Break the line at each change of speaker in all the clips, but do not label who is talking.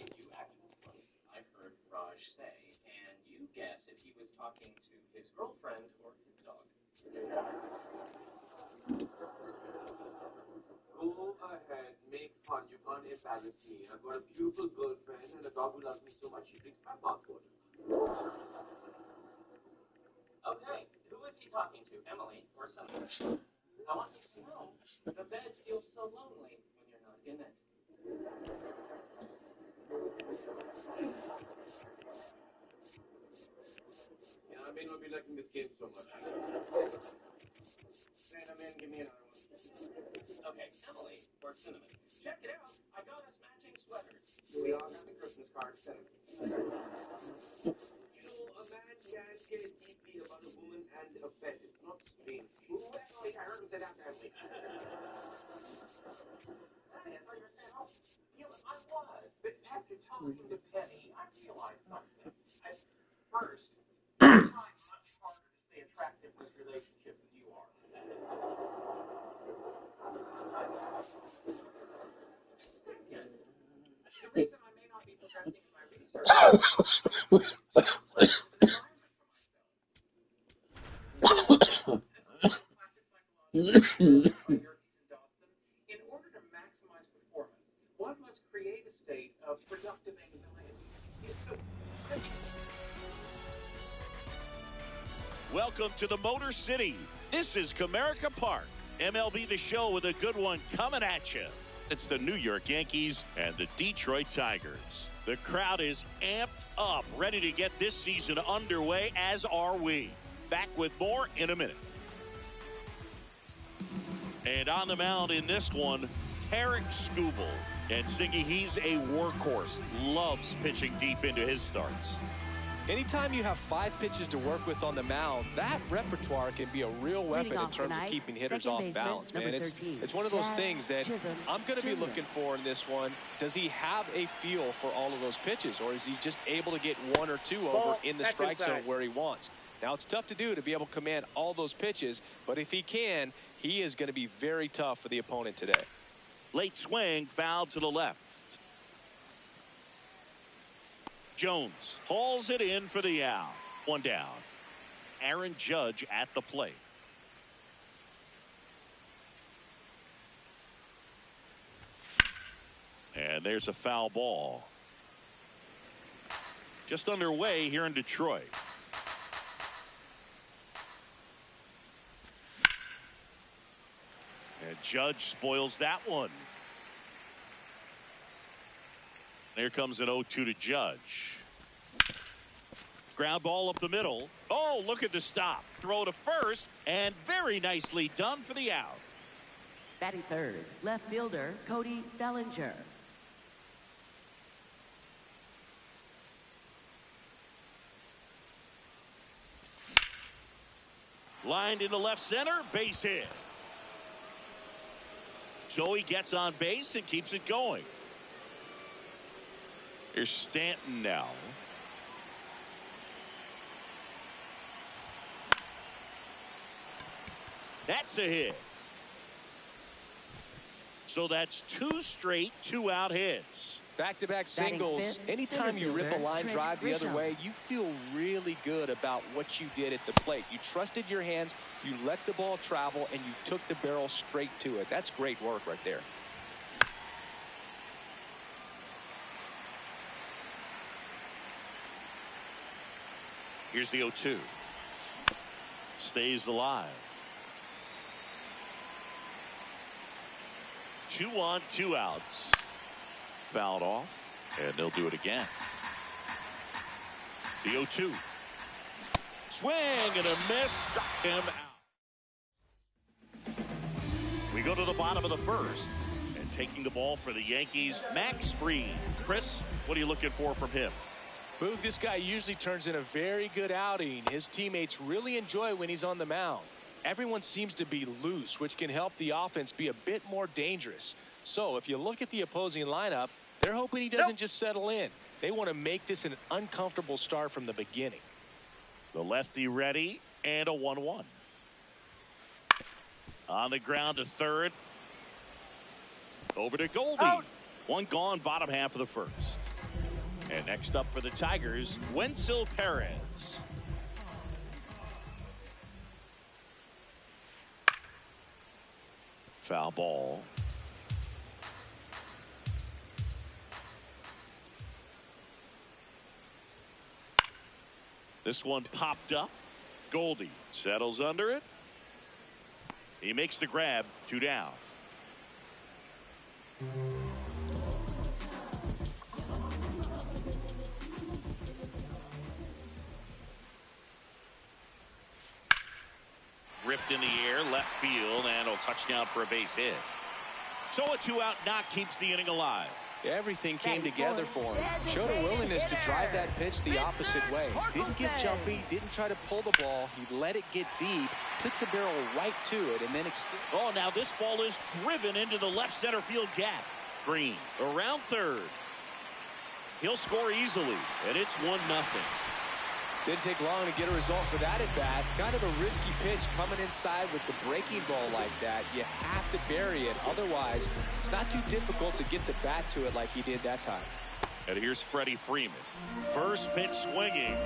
talking to actual folks, I've heard Raj say, and you guess if he was talking to his girlfriend or his dog.
Go ahead, make fun. You can't embarrass me. I've got a beautiful girlfriend and a dog who loves me so much she drinks my bathwater.
Okay, who is he talking to, Emily or someone? I want you to know the bed feels so lonely when you're not in it.
Yeah, I may not be liking this game so much.
Cinnamon, give me another one. Okay, Emily or Cinnamon. Check it out. I got us matching sweaters.
We all got the Christmas card, Cinnamon. You know, a man can care deeply about a woman and a pet. It's not strange. Ooh, Emily, I heard him say that to Emily.
Hey, I thought you were staying home. Yeah, I was. But after talking to Penny, I realized something. At first, I'm trying much harder to stay attractive in this relationship than you are. Second, the reason I may not be progressing in my research is an environment for myself. Classic psychological by Yerkes and Dodson. In order to maximize performance, one must create a state of productive anxiety. So,
welcome to the Motor City. This is Comerica Park. MLB The Show with a good one coming at you. It's the New York Yankees and the Detroit Tigers. The crowd is amped up, ready to get this season underway, as are we. Back with more in a minute. And on the mound in this one, Tarek Skubal. And Siggy, he's a workhorse. Loves pitching deep into his starts.
Anytime you have 5 pitches to work with on the mound, that repertoire can be a real weapon in terms of keeping hitters off balance, man. It's one of those things that I'm going to be looking for in this one. Does he have a feel for all of those pitches, or is he just able to get 1 or 2 over in the strike zone where he wants? Now, it's tough to do to be able to command all those pitches, but if he can, he is going to be very tough for the opponent today.
Late swing, foul to the left. Jones hauls it in for the out. 1 down. Aaron Judge at the plate. And there's a foul ball. Just underway here in Detroit. And Judge spoils that one. Here comes an 0-2 to Judge. Ground ball up the middle. Oh, look at the stop. Throw to first, and very nicely done for the out.
Batting third, left fielder Cody Bellinger.
Lined into left center, base hit. Joey gets on base and keeps it going. Here's Stanton now. That's a hit. So that's 2 straight 2-out hits.
Back-to-back singles. Anytime you rip a line drive the other way, you feel really good about what you did at the plate. You trusted your hands, you let the ball travel, and you took the barrel straight to it. That's great work right there.
Here's the 0-2. Stays alive. 2 on, 2 outs. Fouled off, and they'll do it again. The 0-2. Swing and a miss. Struck him out. We go to the bottom of the first. And taking the ball for the Yankees, Max Fried. Chris, what are you looking for from him?
Boog, this guy usually turns in a very good outing. His teammates really enjoy when he's on the mound. Everyone seems to be loose, which can help the offense be a bit more dangerous. So if you look at the opposing lineup, they're hoping he doesn't just settle in. They want to make this an uncomfortable start from the beginning.
The lefty ready, and a 1-1. On the ground to third. Over to Goldie. Out. 1 gone, bottom half of the first. And next up for the Tigers, Wenzel Perez. Foul ball. This one popped up. Goldie settles under it. He makes the grab. 2 down. Ripped in the air, left field, and a touchdown for a base hit. So a 2-out knock keeps the inning alive.
Everything came together for him. Showed a willingness to drive that pitch the opposite way. Didn't get jumpy, didn't try to pull the ball. He let it get deep, took the barrel right to it, and then extended.
Oh, now this ball is driven into the left center field gap. Green around third. He'll score easily, and it's 1-0.
Didn't take long to get a result for that at bat. Kind of a risky pitch coming inside with the breaking ball like that. You have to bury it. Otherwise, it's not too difficult to get the bat to it like he did that time.
And here's Freddie Freeman. First pitch swinging.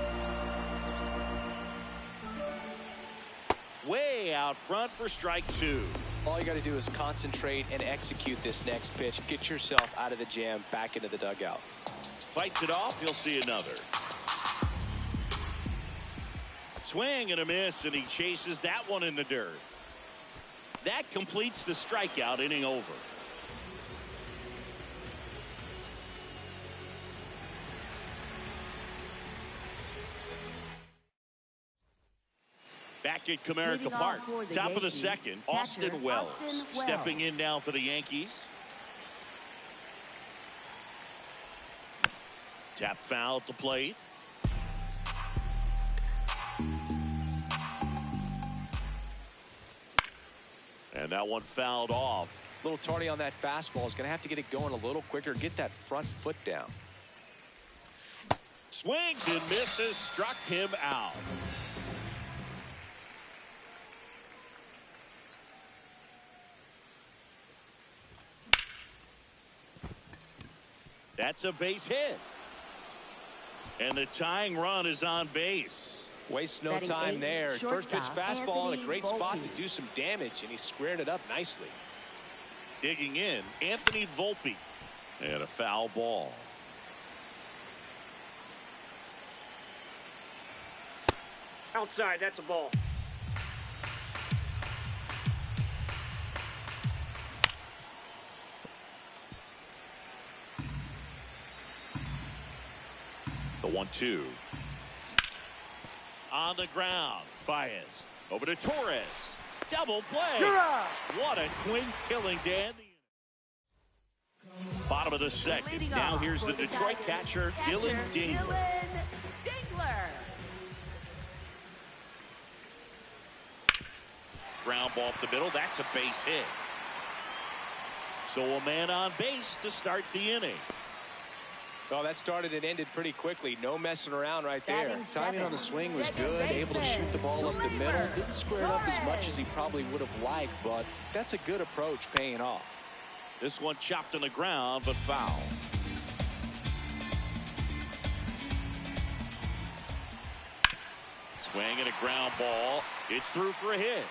Way out front for strike 2.
All you got to do is concentrate and execute this next pitch. Get yourself out of the jam, back into the dugout.
Fights it off. He'll see another. Swing and a miss, and he chases that one in the dirt. That completes the strikeout. Inning over. Back at Comerica Park, top of the second, Austin Wells stepping in now for the Yankees. Tap foul at the plate. And that one fouled off.
A little tardy on that fastball. Is going to have to get it going a little quicker. Get that front foot down.
Swings and misses. Struck him out. That's a base hit. And the tying run is on base.
Wastes no time there. First pitch fastball in a great spot to do some damage, and he squared it up nicely.
Digging in, Anthony Volpe. And a foul ball.
Outside, that's a ball.
The 1-2. On the ground. Baez. Over to Torres. Double play. What a twin killing, Dan. Bottom of the second. Now here's the Detroit catcher, Dylan Dingler. Ground ball up the middle. That's a base hit. So a man on base to start the inning.
Well, that started and ended pretty quickly. No messing around right there. Timing on the swing was good. Able to shoot the ball up the middle. Didn't square it up as much as he probably would have liked, but that's a good approach, paying off.
This one chopped on the ground, but foul. Swing and a ground ball. It's through for a hit.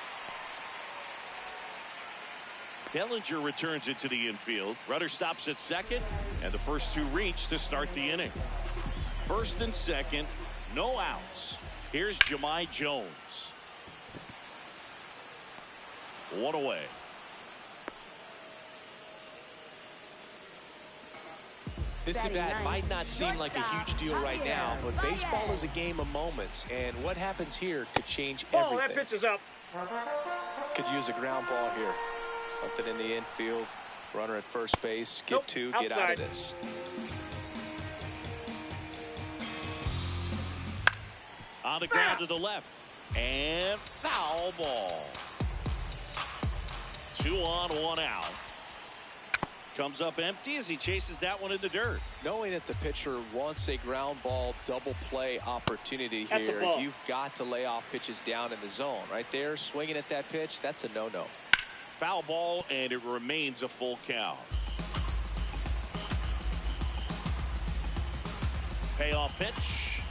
Bellinger returns it to the infield. Rudder stops at second, and the first two reach to start the inning. First and second, no outs. Here's Jahmai Jones. One away.
This at-bat might not seem like a huge deal right now, but baseball is a game of moments, and what happens here could change everything.
Oh, that pitch is up.
Could use a ground ball here. Something in the infield. Runner at first base. Get get out of this.
On the ground to the left. And foul ball. 2 on, 1 out. Comes up empty as he chases that one in the dirt.
Knowing that the pitcher wants a ground ball double play opportunity here, you've got to lay off pitches down in the zone. Right there, swinging at that pitch, that's a no-no.
Foul ball, and it remains a full count. Payoff pitch.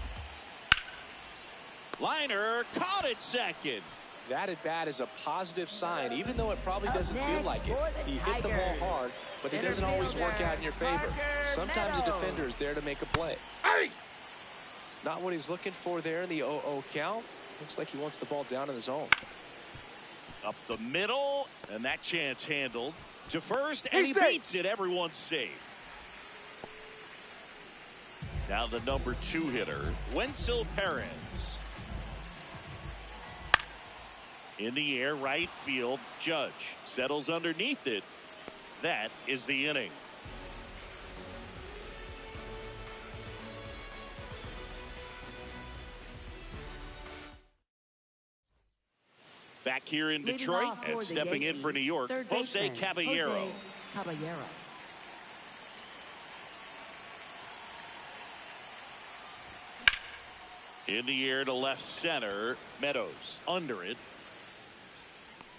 Liner caught at second.
That at bat is a positive sign, even though it probably doesn't feel like it. He hit the ball hard, but it doesn't always work out in your favor. Sometimes a defender is there to make a play.
Hey!
Not what he's looking for there in the 0-0 count. Looks like he wants the ball down in the zone.
Up the middle, and that chance handled to first, and he beats it. Everyone's safe. Now the number 2 hitter, Wenzel Perez. In the air, right field. Judge settles underneath it. That is the inning. Back here in Detroit and stepping in for New York, Jose Caballero. In the air to left center. Meadows under it.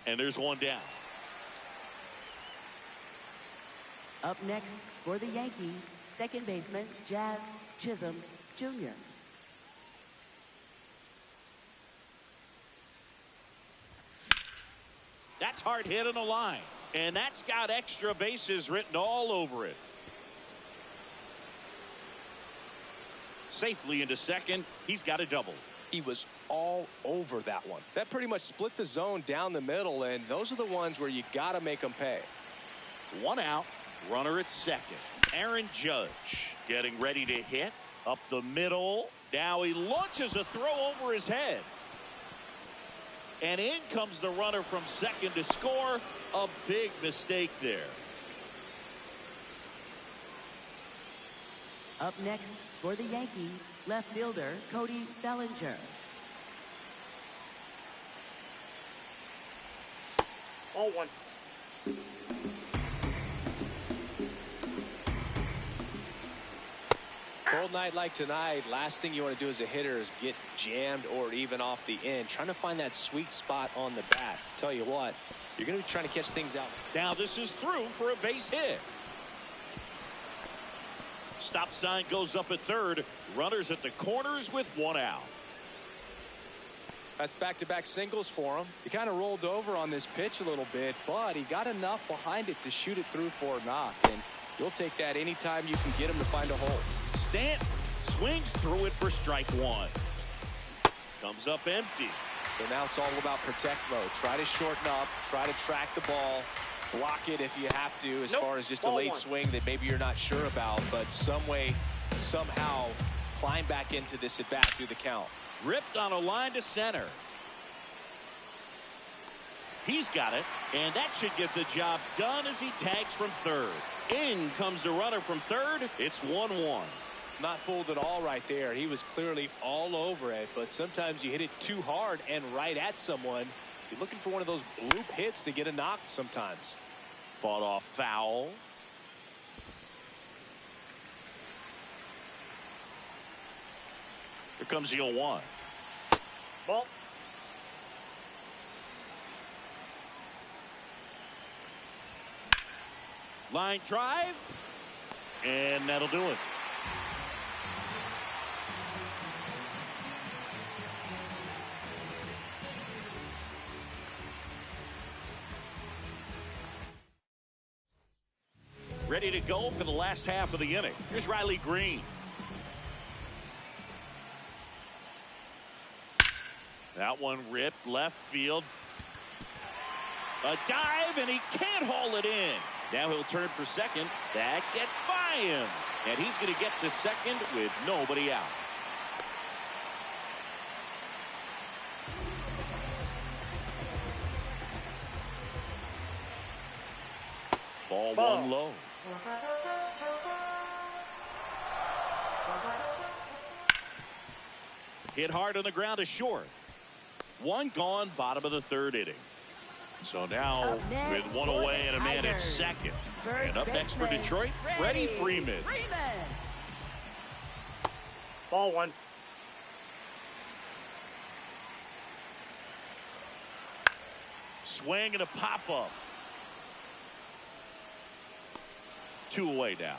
And there's one down.
Up next for the Yankees, second baseman Jazz Chisholm Jr.
That's hard hit on the line. And that's got extra bases written all over it. Safely into second. He's got a double.
He was all over that one. That pretty much split the zone down the middle, and those are the ones where you got to make them pay.
One out, runner at second. Aaron Judge getting ready to hit. Up the middle. Now he launches a throw over his head. And in comes the runner from second to score. A big mistake there.
Up next for the Yankees, left fielder Cody Bellinger.
All one.
Cold night like tonight, last thing you want to do as a hitter is get jammed or even off the end. Trying to find that sweet spot on the bat. Tell you what, you're going to be trying to catch things out.
Now this is through for a base hit. Stop sign goes up at third. Runners at the corners with one out.
That's back-to-back singles for him. He kind of rolled over on this pitch a little bit, but he got enough behind it to shoot it through for a knock. And you'll take that anytime you can get him to find a hole.
Stanton swings through it for strike one. Comes up empty.
So now it's all about protect mode. Try to shorten up. Try to track the ball. Block it if you have to, as far as just a late swing that maybe you're not sure about, but some way, somehow climb back into this at bat through the count.
Ripped on a line to center. He's got it, and that should get the job done as he tags from third. In comes the runner from third. It's 1-1.
Not fooled at all right there. He was clearly all over it, but sometimes you hit it too hard and right at someone. You're looking for one of those bloop hits to get a knock sometimes.
Fought off foul. Here comes the 0-1.
Ball.
Line drive. And that'll do it. Ready to go for the last half of the inning. Here's Riley Green. That one ripped left field. A dive, and he can't haul it in. Now he'll turn for second. That gets by him. And he's going to get to second with nobody out. Ball one low. Hit hard on the ground to short. One gone, bottom of the third inning. So now with one away and a man at second. And up next for Detroit, Freddie Freeman.
Ball one.
Swing and a pop-up. 2 away now.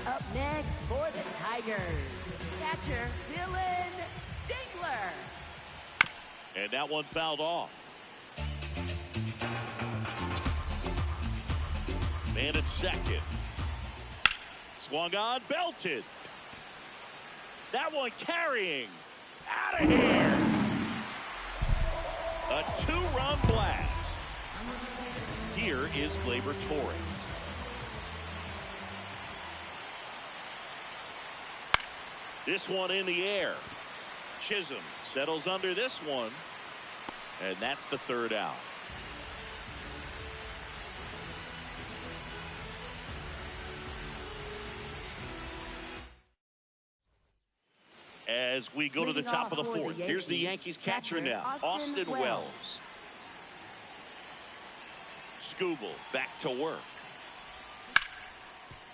Up next for the Tigers, catcher Dylan Dingler.
And that one fouled off. Man at second. Swung on, belted. That one carrying. Out of here. A 2-run blast. Here is Gleyber Torres. This one in the air. Chisholm settles under this one. And that's the 3rd out. As we go to the top of the 4th, here's the Yankees catcher now, Austin Wells. Skubal back to work.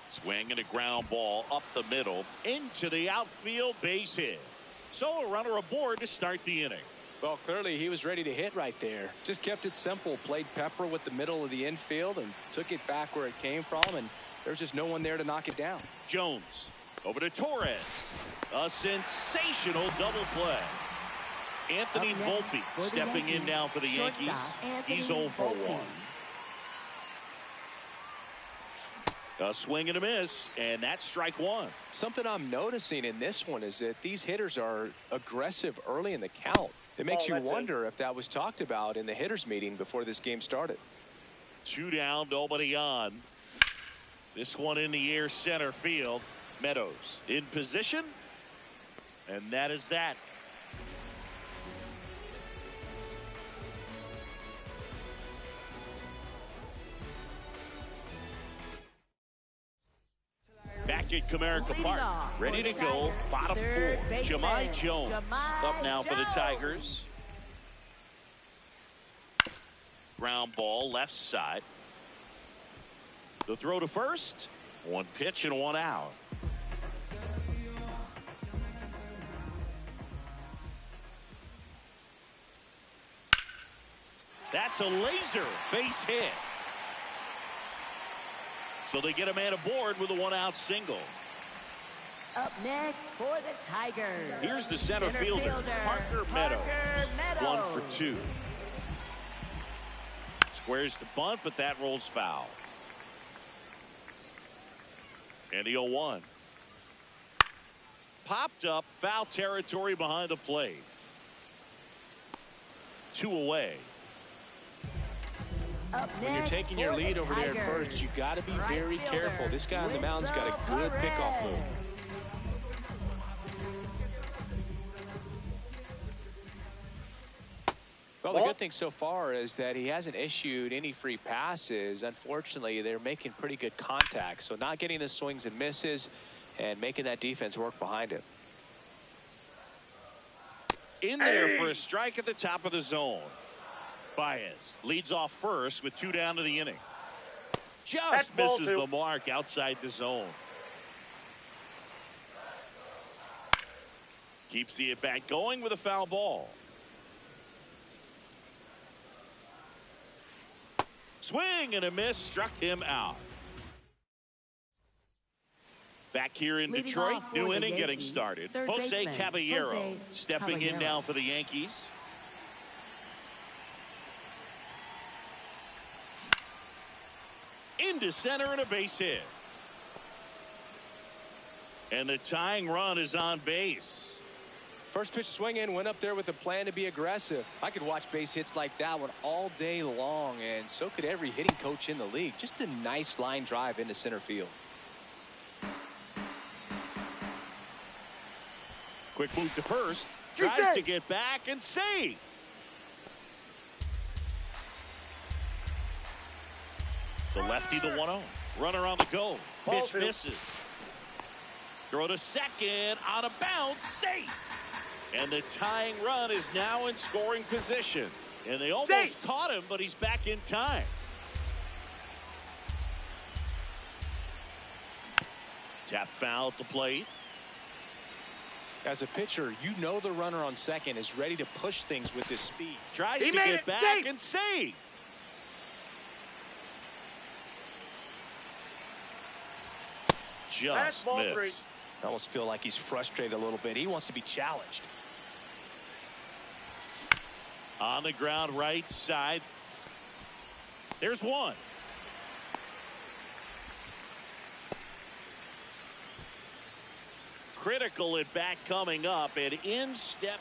Swing and a ground ball up the middle into the outfield, base hit. So a runner aboard to start the inning.
Well, clearly he was ready to hit right there. Just kept it simple, played pepper with the middle of the infield and took it back where it came from, and there's just no one there to knock it down.
Jones over to Torres. A sensational double play. Anthony Volpe stepping in now for the Yankees. He's 0 for 1. A swing and a miss, and that's strike 1.
Something I'm noticing in this one is that these hitters are aggressive early in the count. It makes you wonder if that was talked about in the hitters meeting before this game started.
2 down, nobody on. This one in the air, center field. Meadows in position, and that is that. Back at Comerica Park, ready to go, bottom 4. Jahmai Jones up now for the Tigers. Ground ball left side. The throw to first. 1 pitch and 1 out. That's a laser base hit. So they get a man aboard with a 1-out single.
Up next for the Tigers.
Here's the center fielder, Parker Meadows. 1 for 2. Squares to bunt, but that rolls foul. And the 0-1. Popped up, foul territory behind the plate. 2 away.
When you're taking your lead over there at first, you got to be very careful. This guy on the mound's got a good pickoff move. Well, the good thing so far is that he hasn't issued any free passes. Unfortunately, they're making pretty good contact. So not getting the swings and misses and making that defense work behind him.
In there for a strike at the top of the zone. Baez leads off first with 2 down to the inning. Just misses the mark outside the zone. Keeps the at-bat going with a foul ball. Swing and a miss, struck him out. Back here in Detroit, new inning getting started. Jose Caballero stepping in now for the Yankees. Into center and a base hit. And the tying run is on base.
First pitch swing in, went up there with a plan to be aggressive. I could watch base hits like that one all day long, and so could every hitting coach in the league. Just a nice line drive into center field.
Quick move to first. Tries to get back and save. The lefty to 1-0. Runner on the go. Pitch misses. Throw to second. On a bounce. Safe. And the tying run is now in scoring position. And they almost caught him, but he's back in time. Tap foul at the plate.
As a pitcher, you know the runner on second is ready to push things with his speed.
Tries to get back and save. just missed.
I almost feel like he's frustrated a little bit. He wants to be challenged.
On the ground, right side. There's one. Critical at bat coming up, and in step.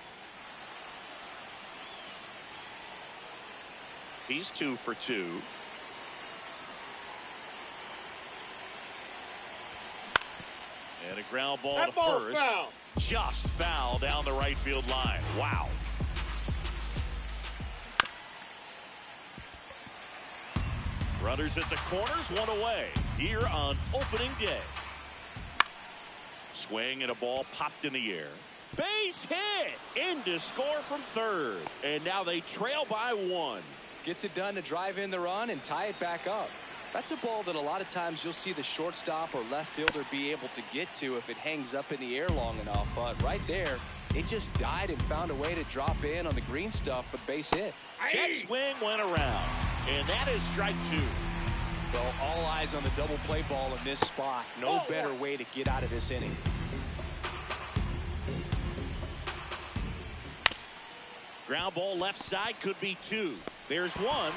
He's 2 for 2. And a ground ball to first. Foul. Just foul down the right field line. Wow. Runners at the corners, one away here on opening day. Swing and a ball popped in the air. Base hit in to score from third. And now they trail by 1.
Gets it done to drive in the run and tie it back up. That's a ball that a lot of times you'll see the shortstop or left fielder be able to get to if it hangs up in the air long enough. But right there, it just died and found a way to drop in on the green stuff for the base hit.
Check swing went around, and that is strike 2.
Well, all eyes on the double play ball in this spot. No better way to get out of this inning.
Ground ball left side, could be 2. There's 1.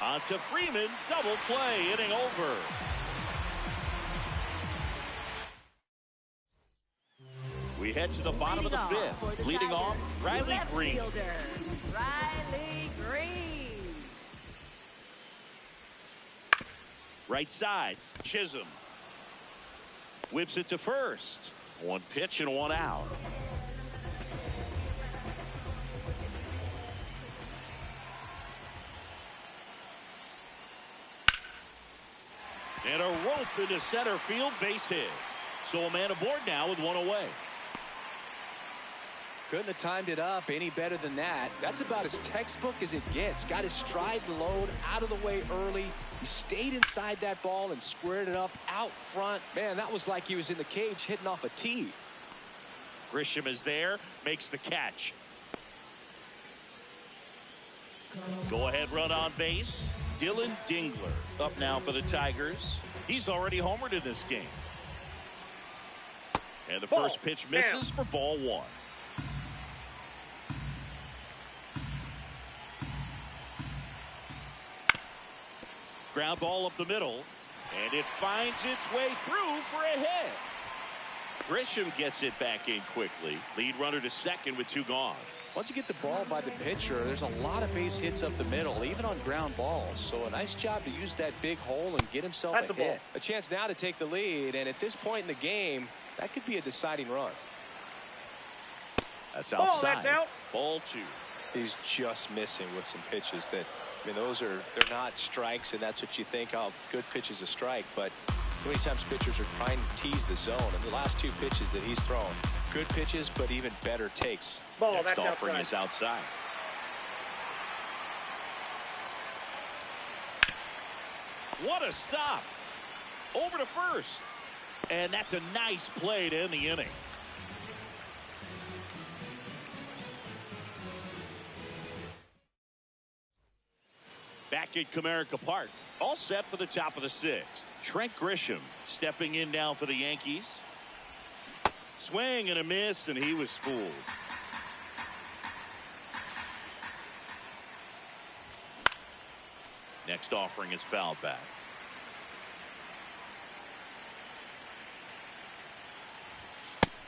On to Freeman, double play, inning over. We head to the bottom of the 5th. Leading off, Riley Green.
Riley Green.
Right side, Chisholm. Whips it to first. 1 pitch and 1 out. And a rope into center field, base hit. So a man aboard now with 1 away.
Couldn't have timed it up any better than that. That's about as textbook as it gets. Got his stride load out of the way early. He stayed inside that ball and squared it up out front. Man, that was like he was in the cage hitting off a tee.
Grisham is there, makes the catch. Go ahead run on base. Dylan Dingler up now for the Tigers. He's already homered in this game. And the first pitch misses for ball 1. Ground ball up the middle, and it finds its way through for a hit. Grisham gets it back in quickly. Lead runner to second with 2 gone.
Once you get the ball by the pitcher, there's a lot of base hits up the middle, even on ground balls. So a nice job to use that big hole and get himself a hit. A chance now to take the lead, and at this point in the game, that could be a deciding run.
That's outside. That's out. Ball 2.
He's just missing with some pitches that, I mean, they're not strikes, and that's what you think, oh, good pitch is a strike. But so many times pitchers are trying to tease the zone, and the last 2 pitches that he's thrown, good pitches, but even better takes.
Next offering is outside. What a stop. Over to first. And that's a nice play to end the inning. Back at Comerica Park. All set for the top of the 6th. Trent Grisham stepping in now for the Yankees. Swing and a miss, and he was fooled. Next offering is fouled back.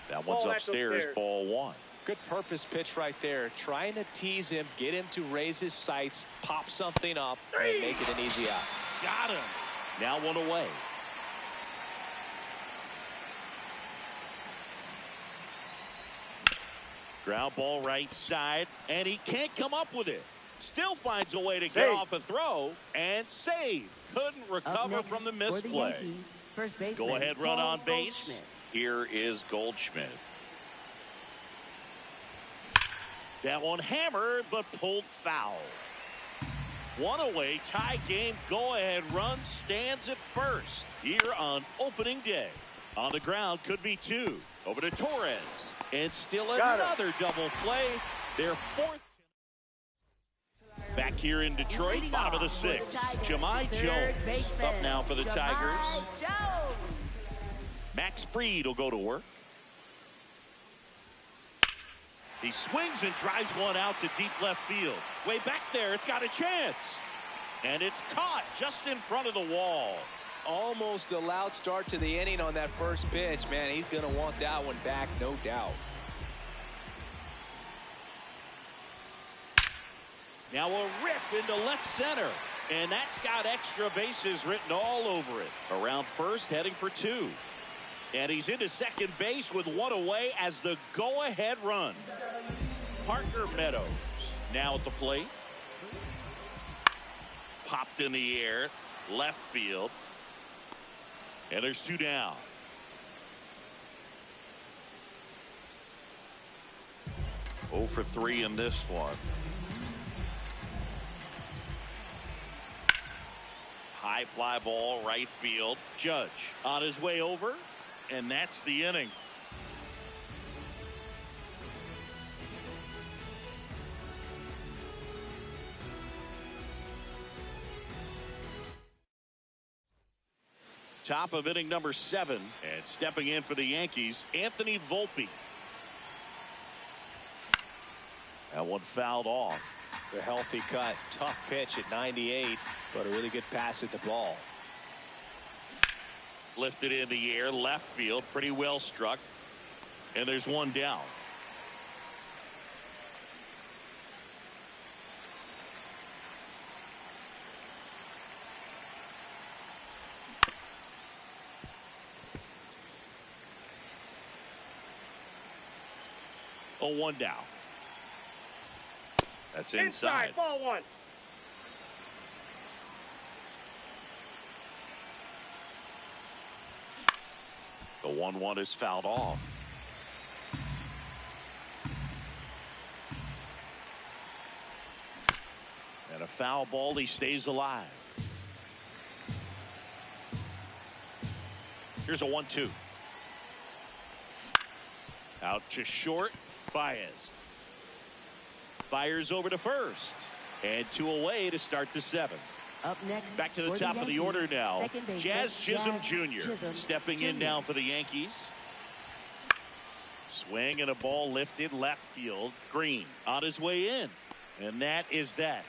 That one's upstairs, ball 1.
Good purpose pitch right there. Trying to tease him, get him to raise his sights, pop something up, and make it an easy out.
Got him. Now 1 away. Ground ball right side, and he can't come up with it. Still finds a way to get off a throw and save. Couldn't recover from the misplay. Go ahead run on base. Here is Goldschmidt. That one hammered but pulled foul. 1 away, tie game, go ahead run stands at first here on opening day. On the ground could be 2. Over to Torres, and still another double play. Their 4th. Back here in Detroit, bottom of the 6th. Jahmai Jones up now for the Tigers. Max Fried will go to work. He swings and drives one out to deep left field. Way back there, it's got a chance. And it's caught just in front of the wall.
Almost a loud start to the inning on that first pitch. Man, he's going to want that one back, no doubt.
Now a rip into left center. And that's got extra bases written all over it. Around first, heading for two. And he's into second base with one away as the go-ahead run. Parker Meadows now at the plate. Popped in the air, left field. And there's two down. Oh for 3 in this one. High fly ball, right field. Judge on his way over, and that's the inning. Top of inning number 7, and stepping in for the Yankees, Anthony Volpe. That one fouled off.
A healthy cut. Tough pitch at 98, but a really good pass at the ball.
Lifted in the air, left field, pretty well struck. And there's one down. Oh, one down. That's inside.
Ball 1.
The 1-1 is fouled off. And a foul ball, he stays alive. Here's a 1-2. Out to short, Baez. Fires over to first. And 2 away to start the 7th.
Up next,
back to the top of the order now. Jazz Chisholm Jr. stepping in now for the Yankees. Swing and a ball lifted left field. Green on his way in. And that is that.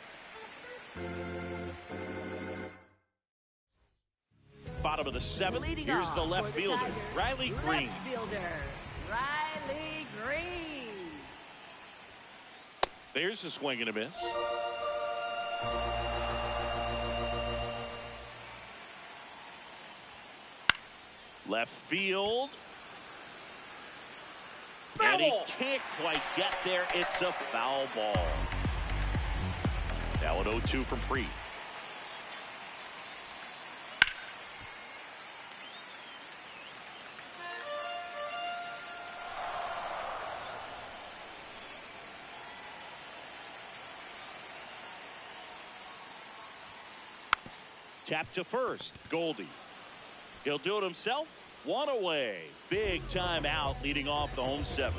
Bottom of the 7th. Here's the left fielder, Riley Green.
Left fielder, Riley Green.
There's a swing and a miss. Left field. And he can't quite get there. It's a foul ball. Now an 0-2 from Fried. Tap to first, Goldie. He'll do it himself. One away. Big time out leading off the home 7th.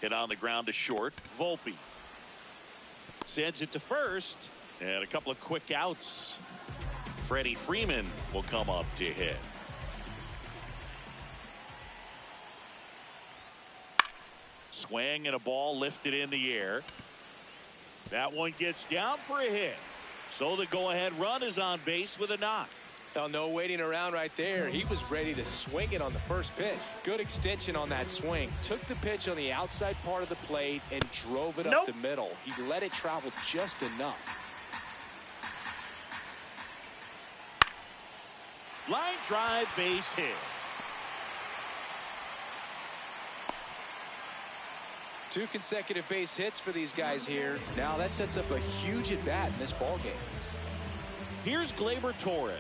Hit on the ground to short. Volpe sends it to first. And a couple of quick outs. Freddie Freeman will come up to hit. Swing and a ball lifted in the air. That one gets down for a hit. So the go-ahead run is on base with a knock.
Well, no waiting around right there. He was ready to swing it on the first pitch. Good extension on that swing. Took the pitch on the outside part of the plate and drove it up the middle. He let it travel just enough.
Line drive, base hit.
Two consecutive base hits for these guys here. Now that sets up a huge at-bat in this ball game.
Here's Gleyber Torres.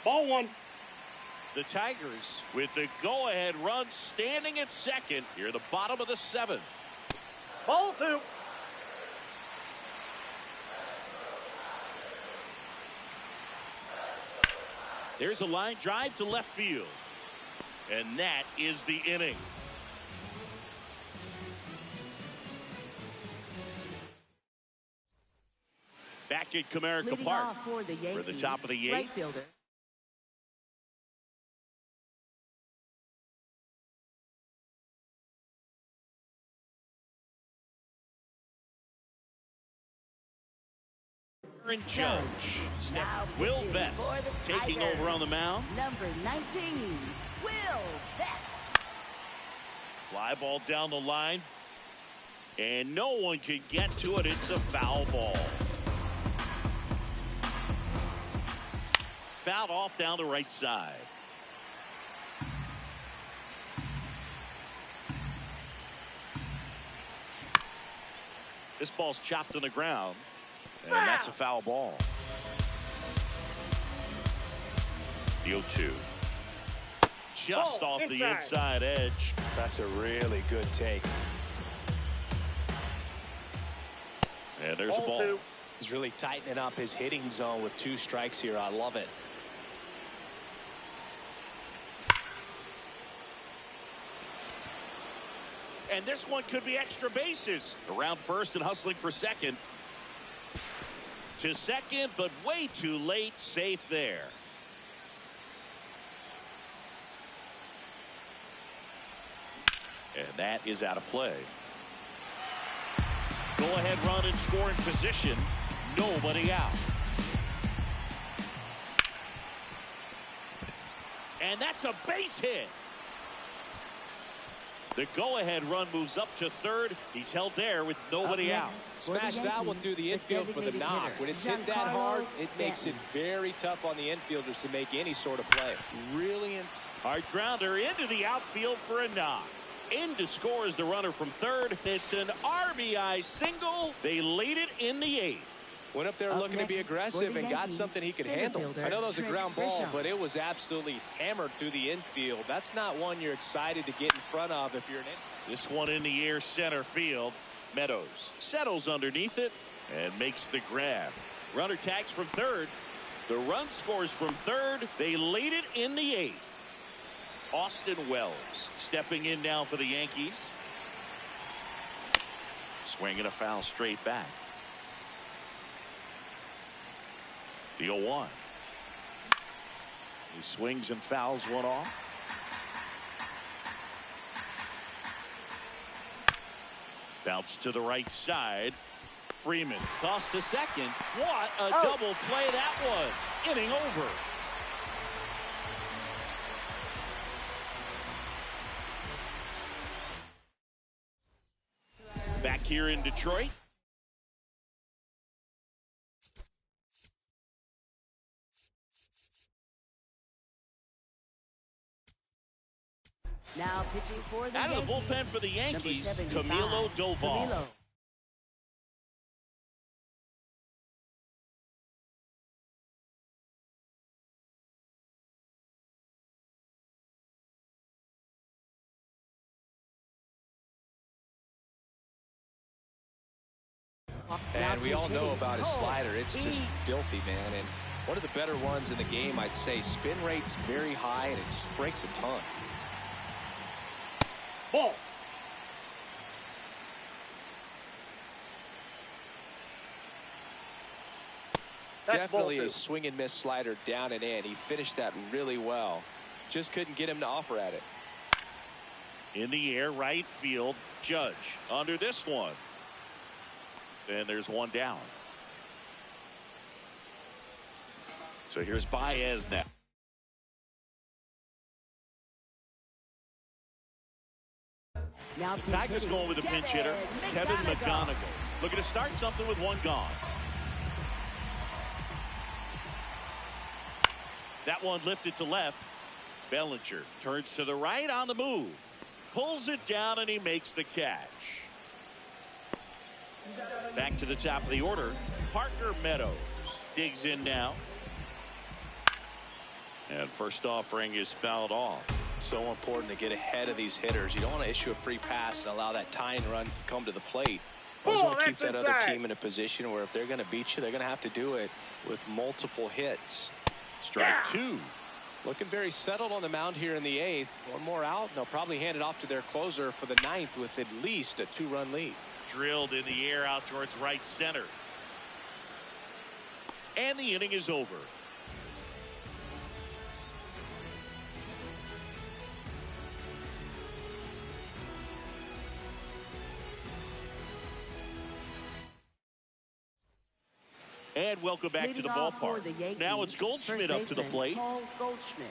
Ball 1.
The Tigers with the go-ahead run standing at second here, the bottom of the 7th.
Ball 2.
There's a line drive to left field. And that is the inning. Back at Comerica
Leading
Park
off for the Yankees,
for the top of the 8th.
right fielder.
Aaron Judge. Will Vest taking over on the mound.
Number 19, Will Vest.
Fly ball down the line. And no one can get to it. It's a foul ball. Fouled off down the right side. This ball's chopped on the ground. And that's a foul ball. The 0-2. Just off the inside edge.
That's a really good take.
And there's a ball.
He's really tightening up his hitting zone with 2 strikes here. I love it.
And this one could be extra bases. Around first and hustling for second. To second, but way too late. Safe there. And that is out of play. Go ahead run and scoring position. Nobody out. And that's a base hit. The go-ahead run moves up to third. He's held there with nobody out.
Smash that one through the infield for the knock. When it's hit that hard, it makes it very tough on the infielders to make any sort of play. Really.
Hard grounder into the outfield for a knock. In to score is the runner from third. It's an RBI single. They lead it in the 8th.
Went up there looking to be aggressive and got something he could handle. I know that was a ground ball, but it was absolutely hammered through the infield. That's not one you're excited to get in front of if you're an infielder.
This one in the air center field. Meadows settles underneath it and makes the grab. Runner tags from third. The run scores from third. They lead it in the 8th. Austin Wells stepping in now for the Yankees. Swinging a foul straight back. The 0-1. He swings and fouls one off. Bounce to the right side. Freeman tossed to second. What a double play that was. Inning over. Back here in Detroit.
Now pitching for the
Out of the bullpen for the Yankees, Camilo Doval.
And we all know about his slider. It's just filthy, man. And one of the better ones in the game, I'd say. Spin rate's very high, and it just breaks a ton.
Ball.
Definitely a swing and miss slider down and in. He finished that really well. Just couldn't get him to offer at it.
In the air, right field. Judge under this one. And there's one down. So here's Baez now. The Tigers going with a pinch hitter, Kevin McGonigal. Looking to start something with one gone. That one lifted to left. Bellinger turns to the right on the move. Pulls it down and he makes the catch. Back to the top of the order. Parker Meadows digs in now. And first offering is fouled off.
So important to get ahead of these hitters. You don't want to issue a free pass and allow that tying run to come to the plate. You always want to keep that other team in a position where if they're going to beat you, they're going to have to do it with multiple hits.
Strike two.
Looking very settled on the mound here in the 8th. One more out, and they'll probably hand it off to their closer for the 9th with at least a 2-run lead.
Drilled in the air out towards right center. And the inning is over. And welcome back to the ballpark. Now it's Goldschmidt up to the plate.
Paul Goldschmidt.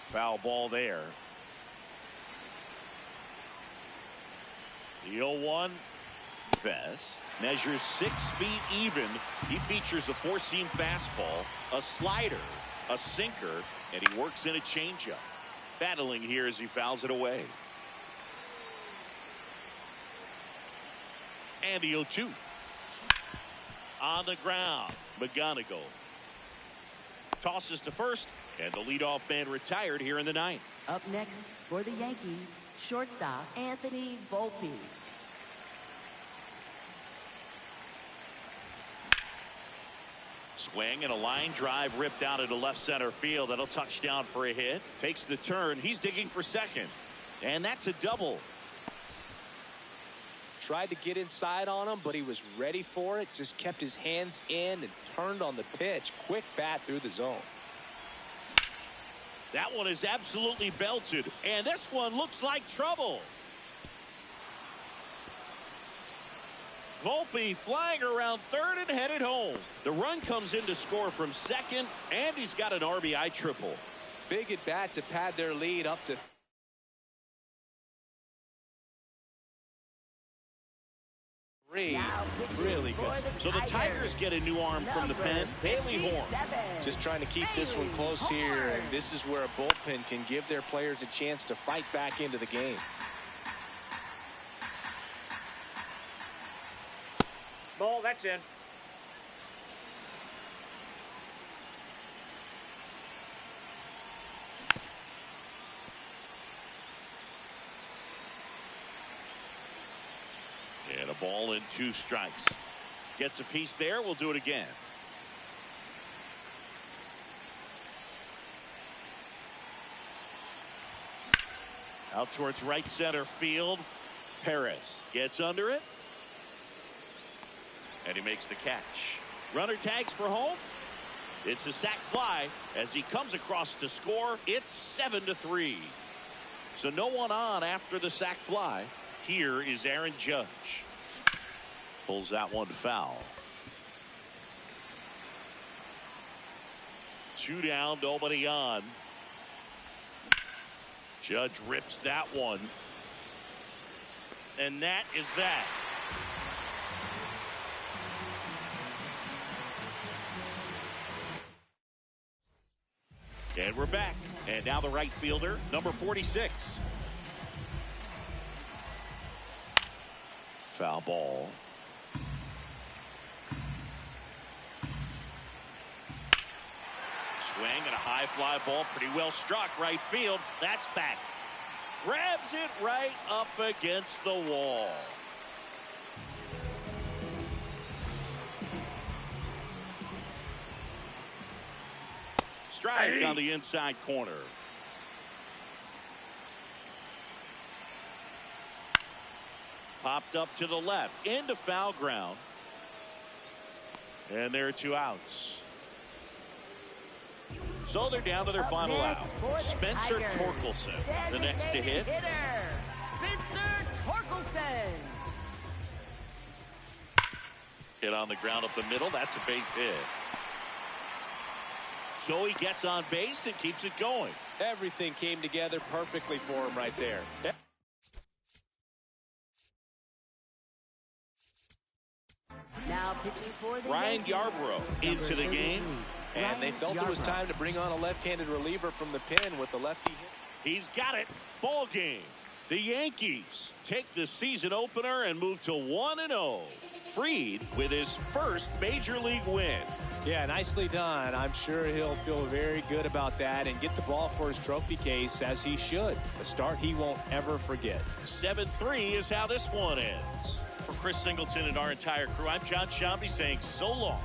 Foul ball there. The 0-1. Best measures 6 feet even. He features a 4-seam fastball, a slider, a sinker, and he works in a changeup. Battling here as he fouls it away. And the 0-2. On the ground, McGonigal tosses to first, and the leadoff man retired here in the 9th.
Up next for the Yankees, shortstop Anthony Volpe.
Swing and a line drive ripped out into left center field. That'll touch down for a hit. Takes the turn. He's digging for second. And that's a double.
Tried to get inside on him, but he was ready for it. Just kept his hands in and turned on the pitch. Quick bat through the zone.
That one is absolutely belted. And this one looks like trouble. Volpe flying around third and headed home. The run comes in to score from second, and he's got an RBI triple.
Big at bat to pad their lead up to 3. Really good.
So the Tigers get a new arm from the pen. Bailey Horn.
Just trying to keep this one close here, and this is where a bullpen can give their players a chance to fight back into the game.
Ball, that's in.
And a ball and 2 strikes. Gets a piece there. We'll do it again. Out towards right center field. Perez gets under it. And he makes the catch. Runner tags for home. It's a sac fly as he comes across to score. It's 7-3. So no one on after the sac fly. Here is Aaron Judge. Pulls that one foul. 2 down, nobody on. Judge rips that one. And that is that. And we're back. And now the right fielder, number 46. Foul ball. Swing and a high fly ball. Pretty well struck right field. That's back. Grabs it right up against the wall. Strike on the inside corner. Popped up to the left into foul ground. And there are 2 outs. So they're down to their final out. Spencer Torkelson, the next to hit.
Spencer Torkelson.
Hit on the ground up the middle. That's a base hit. So he gets on base and keeps it going.
Everything came together perfectly for him right there.
Now pitching for the
Ryan
Yankees,
Yarbrough into the game.
And they felt it was time to bring on a left-handed reliever from the pen with the lefty hit.
He's got it. Ball game. The Yankees take the season opener and move to 1-0. Fried with his first major league win.
Yeah, nicely done. I'm sure he'll feel very good about that and get the ball for his trophy case, as he should. A start he won't ever forget.
7-3 is how this one ends. For Chris Singleton and our entire crew, I'm John Shambi saying so long.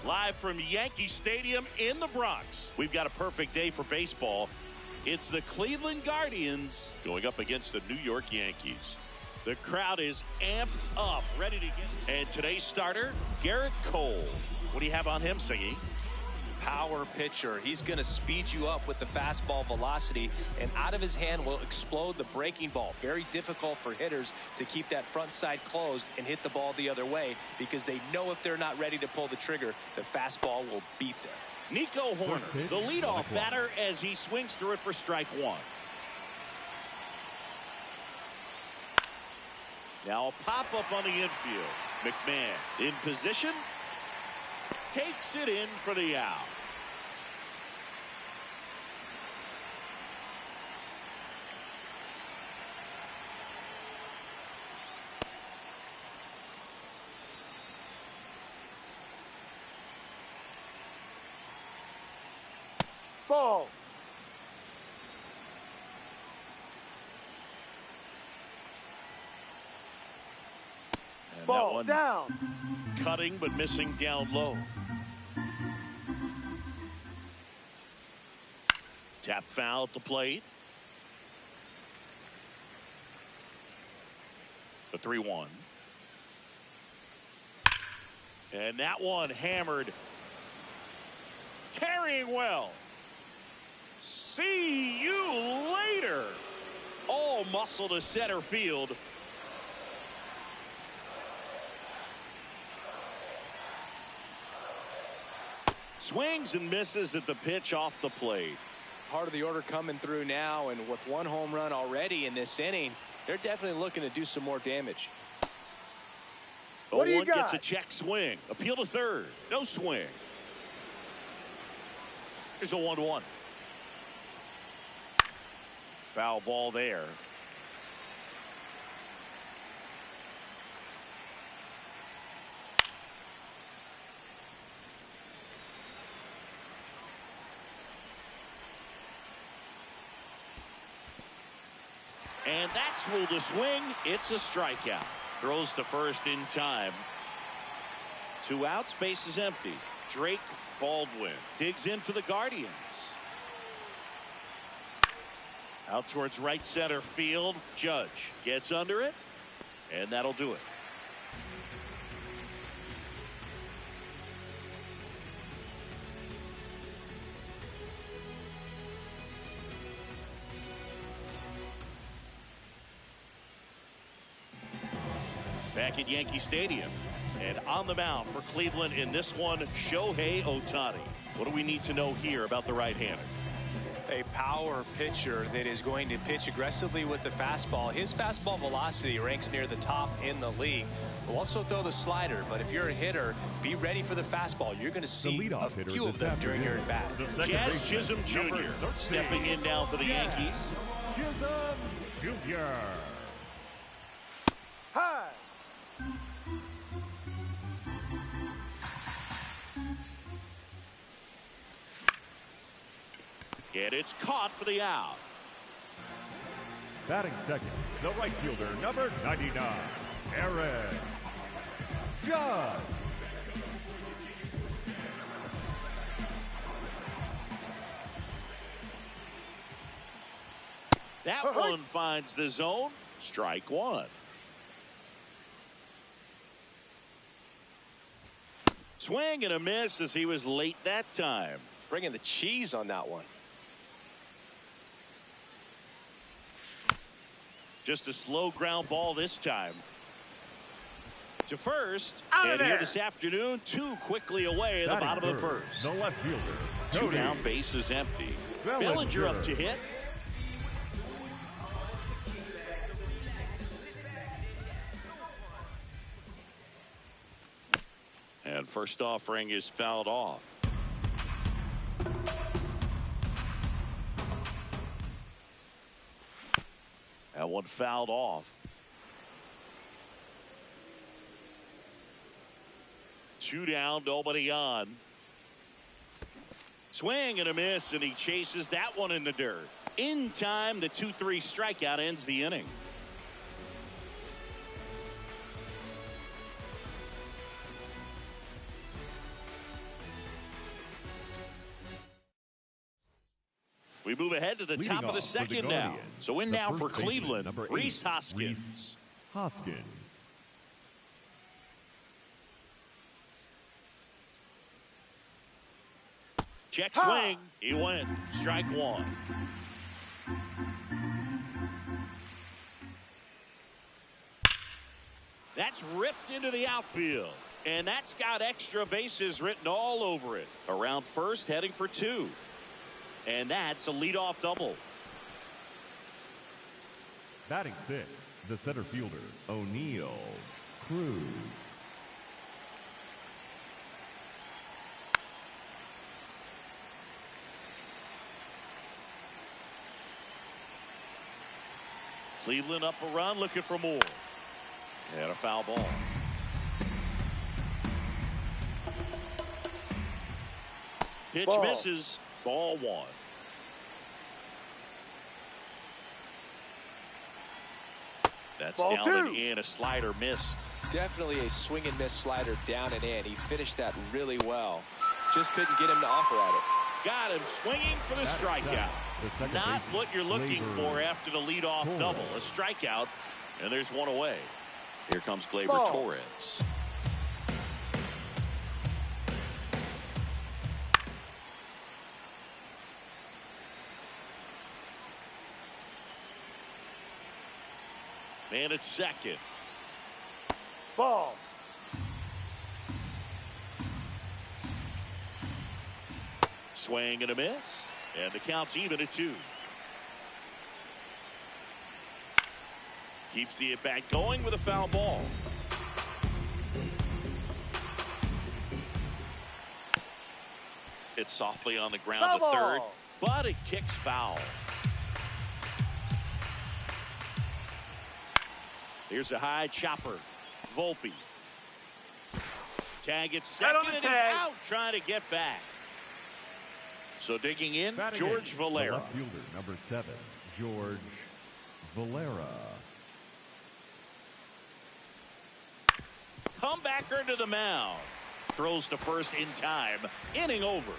Live from Yankee Stadium in the Bronx, we've got a perfect day for baseball. It's the Cleveland Guardians going up against the New York Yankees. The crowd is amped up, ready to get. And today's starter, Garrett Cole. What do you have on him, Singy?
Power pitcher. He's going to speed you up with the fastball velocity, and out of his hand will explode the breaking ball. Very difficult for hitters to keep that front side closed and hit the ball the other way, because they know if they're not ready to pull the trigger, the fastball will beat them.
Nico Hoerner, the leadoff batter, as he swings through it for strike one. Now a pop-up on the infield. McMahon in position. Takes it in for the out.
Ball.
And
Ball
that one
down.
cutting but missing down low. Tap foul at the plate. The 3-1. And that one hammered. Carrying well. See you later. All muscle to center field. Swings and misses at the pitch off the plate.
Part of the order coming through now, and with one home run already in this inning, they're definitely looking to do some more damage.
What do you got?
Gets a check swing. Appeal to third. No swing. Here's a 1-1. Foul ball there. And that's ruled a swing. It's a strikeout. Throws to first in time. 2 outs, base is empty. Drake Baldwin digs in for the Guardians. Out towards right center field. Judge gets under it, and that'll do it. Back at Yankee Stadium, and on the mound for Cleveland in this one, Shohei Ohtani. What do we need to know here about the right-hander?
A power pitcher that is going to pitch aggressively with the fastball. His fastball velocity ranks near the top in the league. Will also throw the slider, but if you're a hitter, be ready for the fastball. You're going to see a few of them during your at-bat.
Jazz Chisholm Jr. stepping in now for the Yankees.
Chisholm Jr.
Hi.
And it's caught for the out.
Batting second, the right fielder, number 99, Aaron Judge.
That one finds the zone. Strike one. Swing and a miss as he was late that time.
Bringing the cheese on that one.
Just a slow ground ball this time. To first,
Out of
and
there.
here this afternoon, 2 quickly away in the bottom of the first.
The left fielder,
2
Cody
down, base is empty.
Bellinger.
Bellinger up to hit. And first offering is fouled off. That one fouled off. 2 down, nobody on. Swing and a miss, and he chases that one in the dirt. In time, the 2-3 strikeout ends the inning. We move ahead to the
Leading
top of the
off for the
second now.
Guardians,
So in
the
now for
first baseman,
Cleveland,
number 8,
Rhys Hoskins.
Rhys Hoskins.
Check swing. He went. Strike one. That's ripped into the outfield. And that's got extra bases written all over it. Around first, heading for 2. And that's a leadoff double.
Batting 6, the center fielder, O'Neal Cruz.
Cleveland up a run, looking for more. And a foul ball. Pitch misses. Ball 1. That's
Ball
down
2.
and in. A slider missed.
Definitely a swing and miss slider down and in. He finished that really well. Just couldn't get him to offer at it.
Got him swinging for the strikeout. Not what you're looking for after the leadoff double. A strikeout, and there's one away. Here comes Gleyber Torres. Man at second.
Ball.
Swing and a miss. And the count's even at 2. Keeps the at-bat going with a foul ball. It's softly on the ground to third, but it kicks foul. Here's a high chopper. Volpe. Tag at second, and he's out trying to get back. So digging in,
Batting
George
in,
Valera.
The left fielder, number 7, George Valera.
Comebacker to the mound. Throws to first in time. Inning over.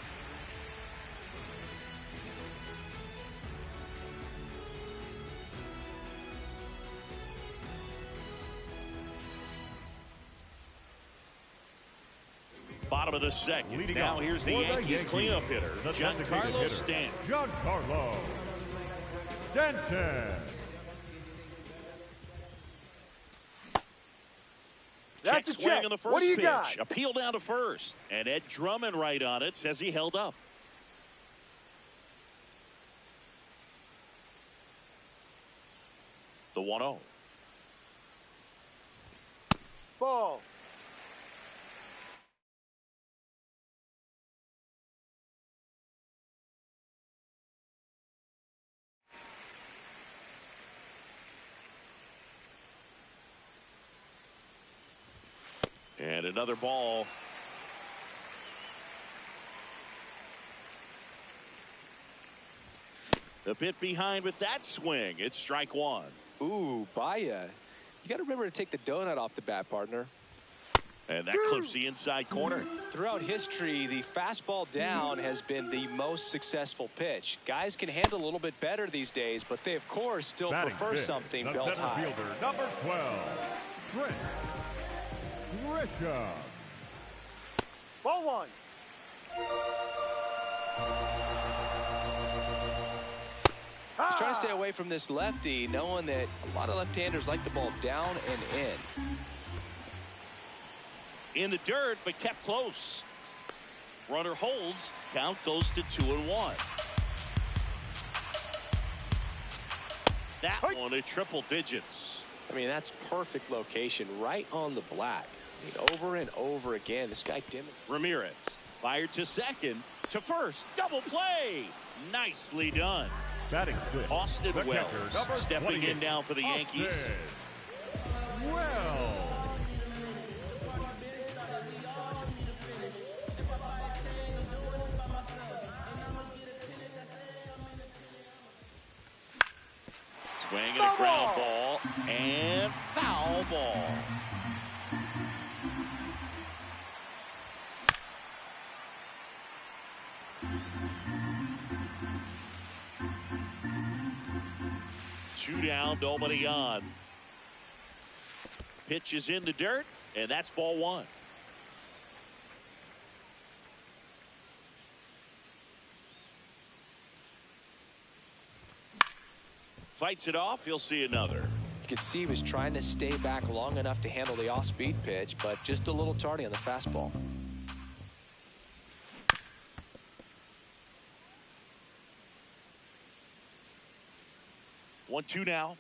Bottom of the second.
Leading
now
up
here's the
for
Yankees cleanup hitter,
the
Giancarlo Stanton.
Giancarlo Stanton.
Check swing on the first pitch. Appeal down to first. And Ed Drummond right on it says he held up. The 1-0.
Ball.
And another ball. A bit behind with that swing. It's strike one.
Ooh, Baya. You got to remember to take the donut off the bat, partner.
And that clips the inside corner.
Throughout history, the fastball down has been the most successful pitch. Guys can handle a little bit better these days, but they, of course, still prefer something belt high.
Fielder, number 12, Trent Grisham.
Ball one.
He's trying to stay away from this lefty, knowing that a lot of left-handers like the ball down and in.
In the dirt, but kept close. Runner holds. Count goes to 2-1. That one at triple digits.
I mean, that's perfect location, right on the black. I mean, over and over again, this guy Dimon.
Ramirez fired to second, to first. Double play. Nicely done.
Batting six.
Austin
the
Wells
catcher,
stepping in now for the Yankees.
Wells.
Swing and a ground ball and foul ball. Two down, nobody on. Pitch is in the dirt, and that's ball one. Fights it off. You'll see another.
You could see he was trying to stay back long enough to handle the off-speed pitch, but just a little tardy on the fastball.
One-two now.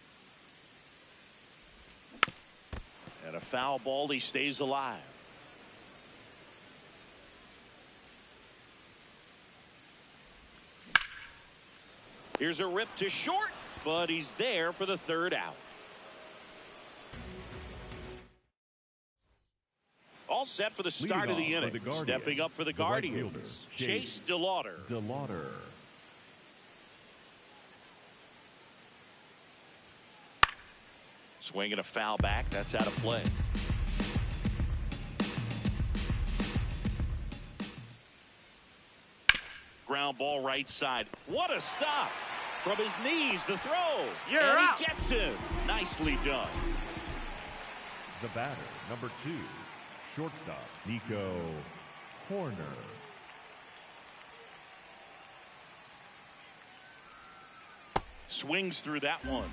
And a foul ball. He stays alive. Here's a rip to short, but he's there for the third out. All set for the start of the inning. Stepping up for the Guardians, Chase DeLauder. Swinging a foul back. That's out of play. Ground ball right side. What a stop. From his knees, the throw.
You're
and
out.
He gets him. Nicely done.
The batter, number 2, shortstop, Nico Horner.
Swings through that one.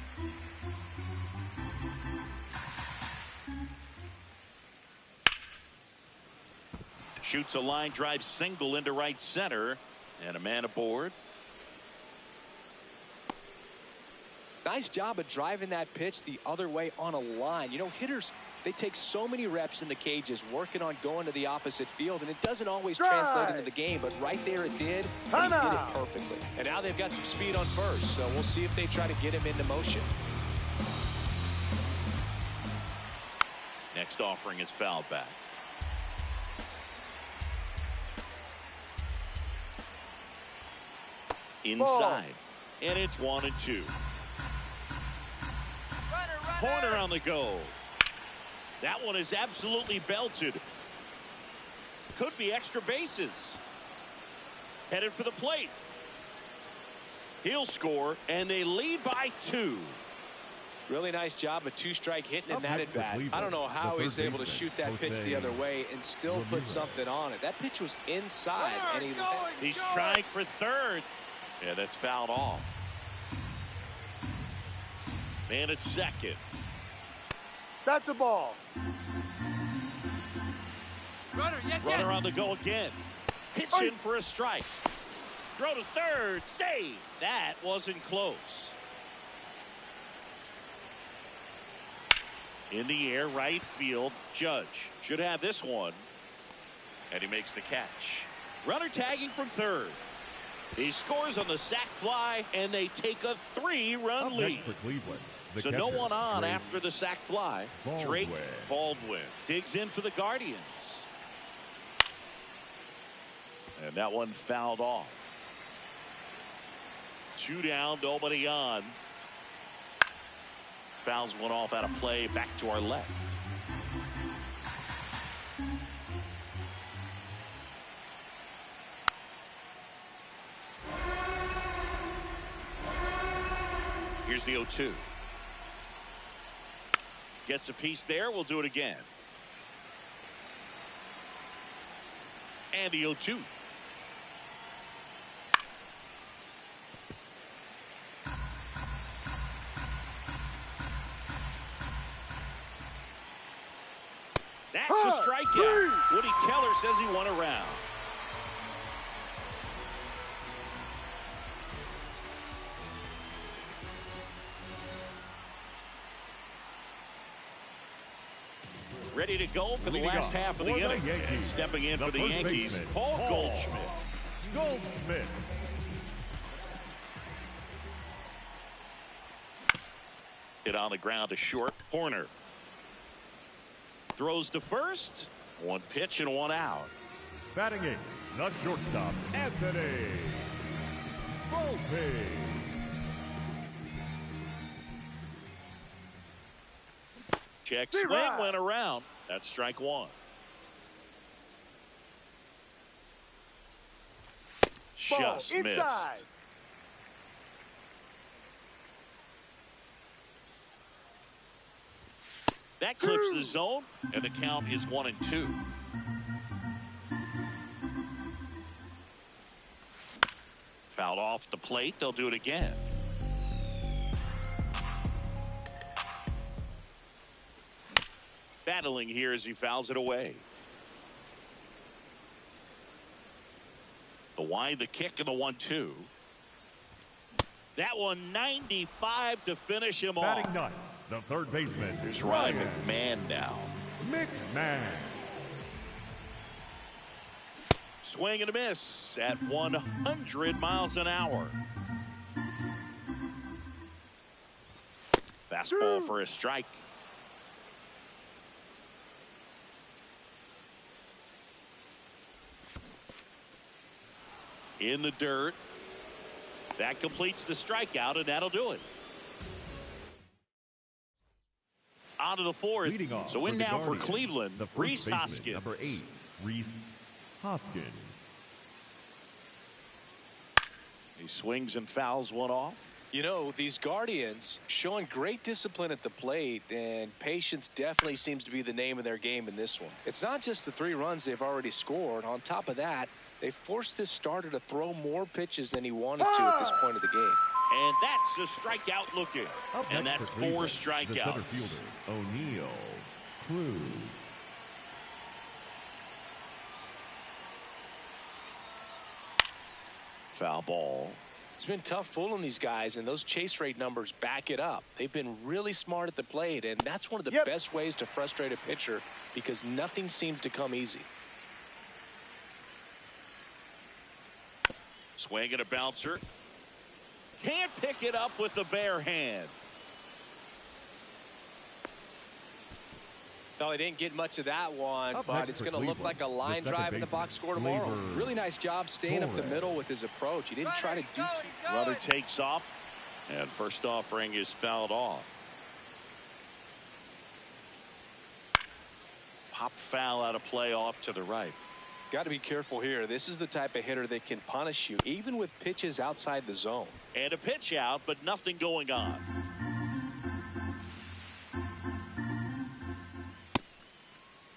Shoots a line drive single into right center. And a man aboard.
Nice job of driving that pitch the other way on a line. You know, hitters, they take so many reps in the cages working on going to the opposite field, and it doesn't always translate into the game, but right there it did, and he did it perfectly. And now they've got some speed on first, so we'll see if they try to get him into motion.
Next offering is fouled back. Inside. And it's 1-2. Corner on the go. That one is absolutely belted. Could be extra bases. Headed for the plate. He'll score, and they lead by 2.
Really nice job, a 2-strike hitting in that at bat. I don't know how he's able to shoot that pitch the other way and still put something on it. That pitch was inside, and
he's trying for third. Yeah, that's fouled off. Man at second.
That's a ball.
Runner on the go again. Pitch in for a strike. Throw to third. Save. That wasn't close. In the air, right field. Judge should have this one. And he makes the catch. Runner tagging from third. He scores on the sac fly, and they take a 3-run lead. So no one on after the sac fly. Drake Baldwin digs in for the Guardians. And that one fouled off. 2 down, nobody on. Fouls one off out of play, back to our left. Here's the 0-2. Gets a piece there. We'll do it again. And the 0-2. That's a strikeout. Woody Keller says he won a round. Ready to go for the last half of the inning. And stepping in for the Yankees, Paul Goldschmidt. Hit on the ground to short. Horner throws to first. 1 pitch and 1 out.
Batting in, the shortstop, Anthony Volpe.
Check swing went around. That's strike 1. Just missed. That clips the zone, and the count is 1-2. Fouled off the plate. They'll do it again. Battling here as he fouls it away. The wide, the kick, and the 1-2. That one 95 to finish him off.
Batting ninth, the third baseman.
Here's Ryan McMahon now.
McMahon.
Swing and a miss at 100 miles an hour. Fastball for a strike. In the dirt. That completes the strikeout, and that'll do it. On to the fourth. So in now for Cleveland, Rhys Hoskins.
Number 8, Rhys Hoskins.
He swings and fouls one off.
You know, these Guardians showing great discipline at the plate, and patience definitely seems to be the name of their game in this one. It's not just the 3 runs they've already scored. On top of that, they forced this starter to throw more pitches than he wanted to at this point of the game.
And that's a strikeout looking. And that's 4 strikeouts.
The center fielder, O'Neill Cruz.
Foul ball.
It's been tough fooling these guys, and those chase rate numbers back it up. They've been really smart at the plate, and that's one of the best ways to frustrate a pitcher because nothing seems to come easy.
Swing and a bouncer. Can't pick it up with the bare hand.
No, they didn't get much of that one, but it's going to look like a line drive in the box score tomorrow. Really nice job staying up the middle with his approach. He didn't try to do
Runner takes off, and first offering is fouled off. Pop foul out of play off to the right.
Got to be careful here. This is the type of hitter that can punish you even with pitches outside the zone.
And a pitch out, but nothing going on.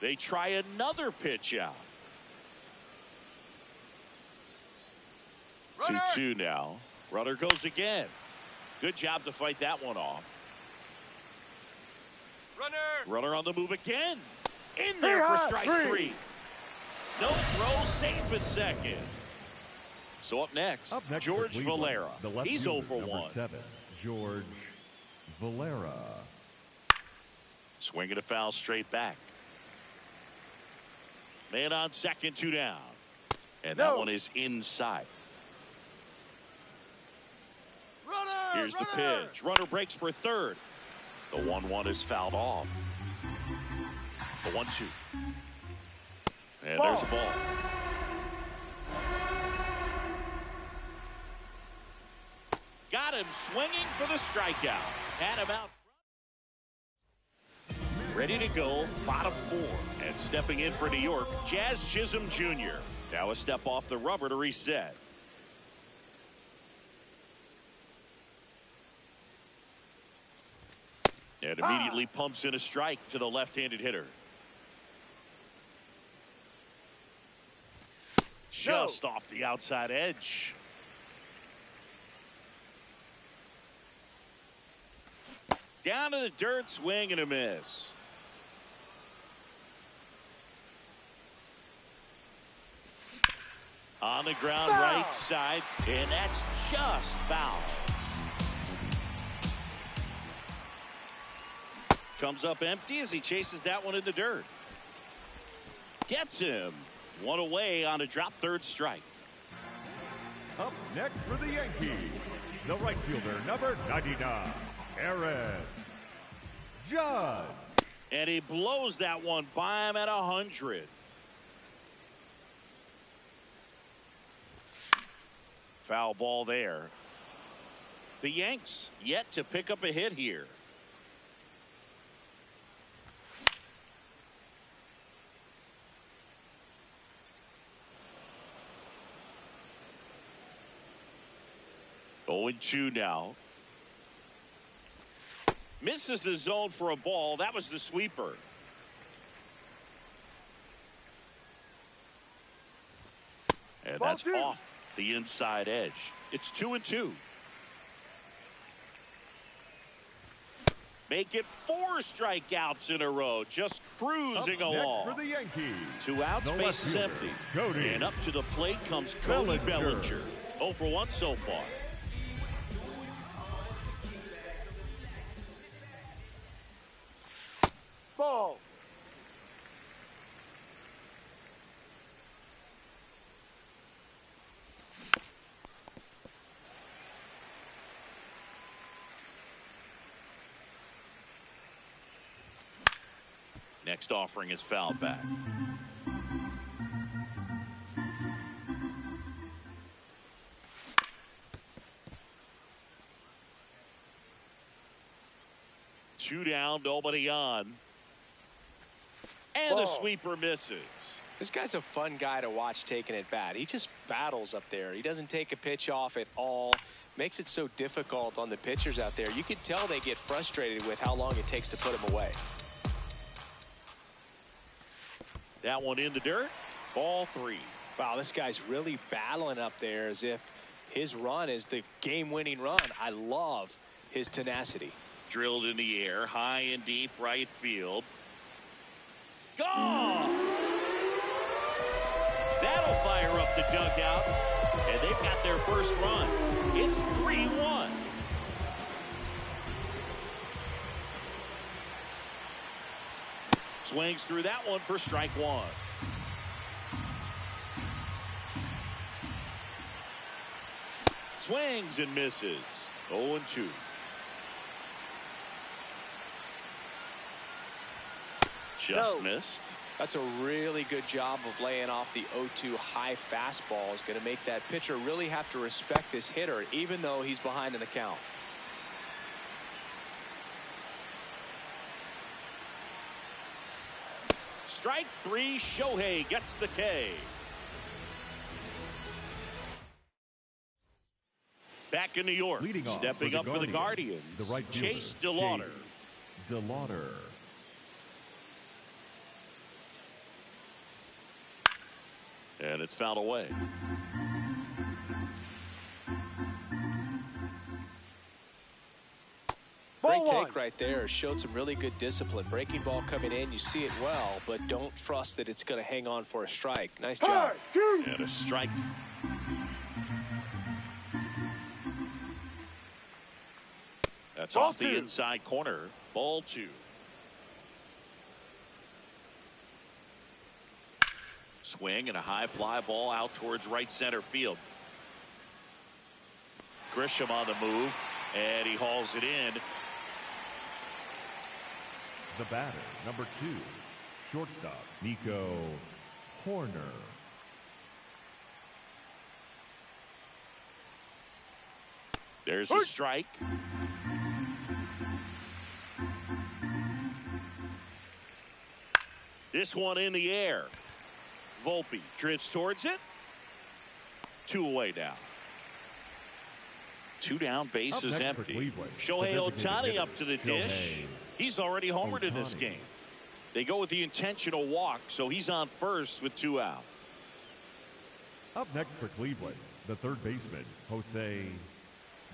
They try another pitch out. 2-2 now. Runner goes again. Good job to fight that one off. Runner on the move again. In there for strike three. No throw, safe at second. So up next George Valera. He's 0 for 1.
7, George Valera.
Swinging a foul straight back. Man on second, 2 down. And that one is inside. Here's the pitch. Runner breaks for third. The 1-1 is fouled off. The 1-2. And there's a ball. Got him swinging for the strikeout. Had him out. Ready to go, bottom 4. And stepping in for New York, Jazz Chisholm Jr. Now a step off the rubber to reset. And immediately pumps in a strike to the left-handed hitter. Just off the outside edge. Down to the dirt, swing and a miss. On the ground, right side, and that's just foul. Comes up empty as he chases that one in the dirt. Gets him. One away on a drop, third strike.
Up next for the Yankees, the right fielder, number 99, Aaron Judge.
And he blows that one by him at 100. Foul ball there. The Yanks yet to pick up a hit here. Oh, 0-2 now. Misses the zone for a ball. That was the sweeper. And that's off the inside edge. It's 2-2. Make it 4 strikeouts in a row. Just cruising along.
Next for the Yankees,
2 outs, base is empty.
Cody.
And up to the plate comes Cody Bellinger. 0 for 1 so far.
Ball.
Next offering is fouled back. Two down, nobody on. And the sweeper misses.
This guy's a fun guy to watch taking at bat. He just battles up there. He doesn't take a pitch off at all. Makes it so difficult on the pitchers out there. You can tell they get frustrated with how long it takes to put him away.
That one in the dirt. Ball 3.
Wow, this guy's really battling up there as if his run is the game-winning run. I love his tenacity.
Drilled in the air, high and deep right field. Gone! That'll fire up the dugout, and they've got their first run. It's 3-1. Swings through that one for strike 1. Swings and misses. 0-2. Just missed.
That's a really good job of laying off the 0-2 high fastball. Is going to make that pitcher really have to respect this hitter, even though he's behind in the count.
strike three. Shohei gets the K. Back in New York, stepping up for the Guardians,
the right
Chase DeLauder. And it's fouled away.
Great take right there. Showed some really good discipline. Breaking ball coming in, you see it well, but don't trust that it's going to hang on for a strike. Nice job.
And a strike. That's off the inside corner. Ball two. Swing and a high fly ball out towards right center field. Grisham on the move, and he hauls it in.
The batter, number 2, shortstop, Nico Horner.
There's a strike. This one in the air. Volpe drifts towards it. 2 away now. 2 down, base is empty. Shohei Ohtani up to the dish. He's already homered in this game. They go with the intentional walk, so he's on first with 2 out.
Up next for Cleveland, the third baseman, Jose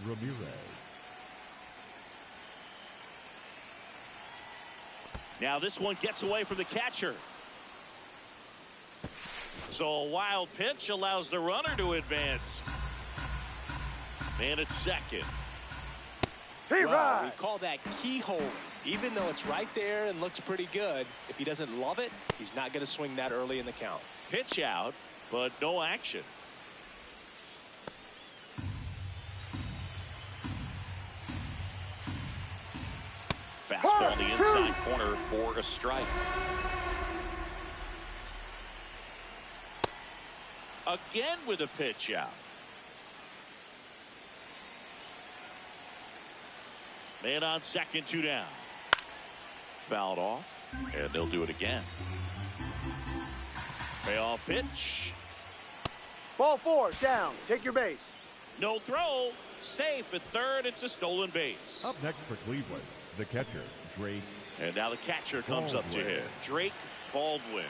Ramirez.
Now this one gets away from the catcher. So a wild pitch allows the runner to advance. And it's second.
Well, we call that keyhole. Even though it's right there and looks pretty good, if he doesn't love it, he's not going to swing that early in the count.
Pitch out, but no action. Fastball on the inside corner for a strike. Again with a pitch out. Man on second, 2 down. Fouled off, and they'll do it again. Payoff pitch.
Ball 4, down. Take your base.
No throw. Safe at third. It's a stolen base.
Up next for Cleveland, the catcher, Drake.
And now the catcher comes up to hit. Drake Baldwin.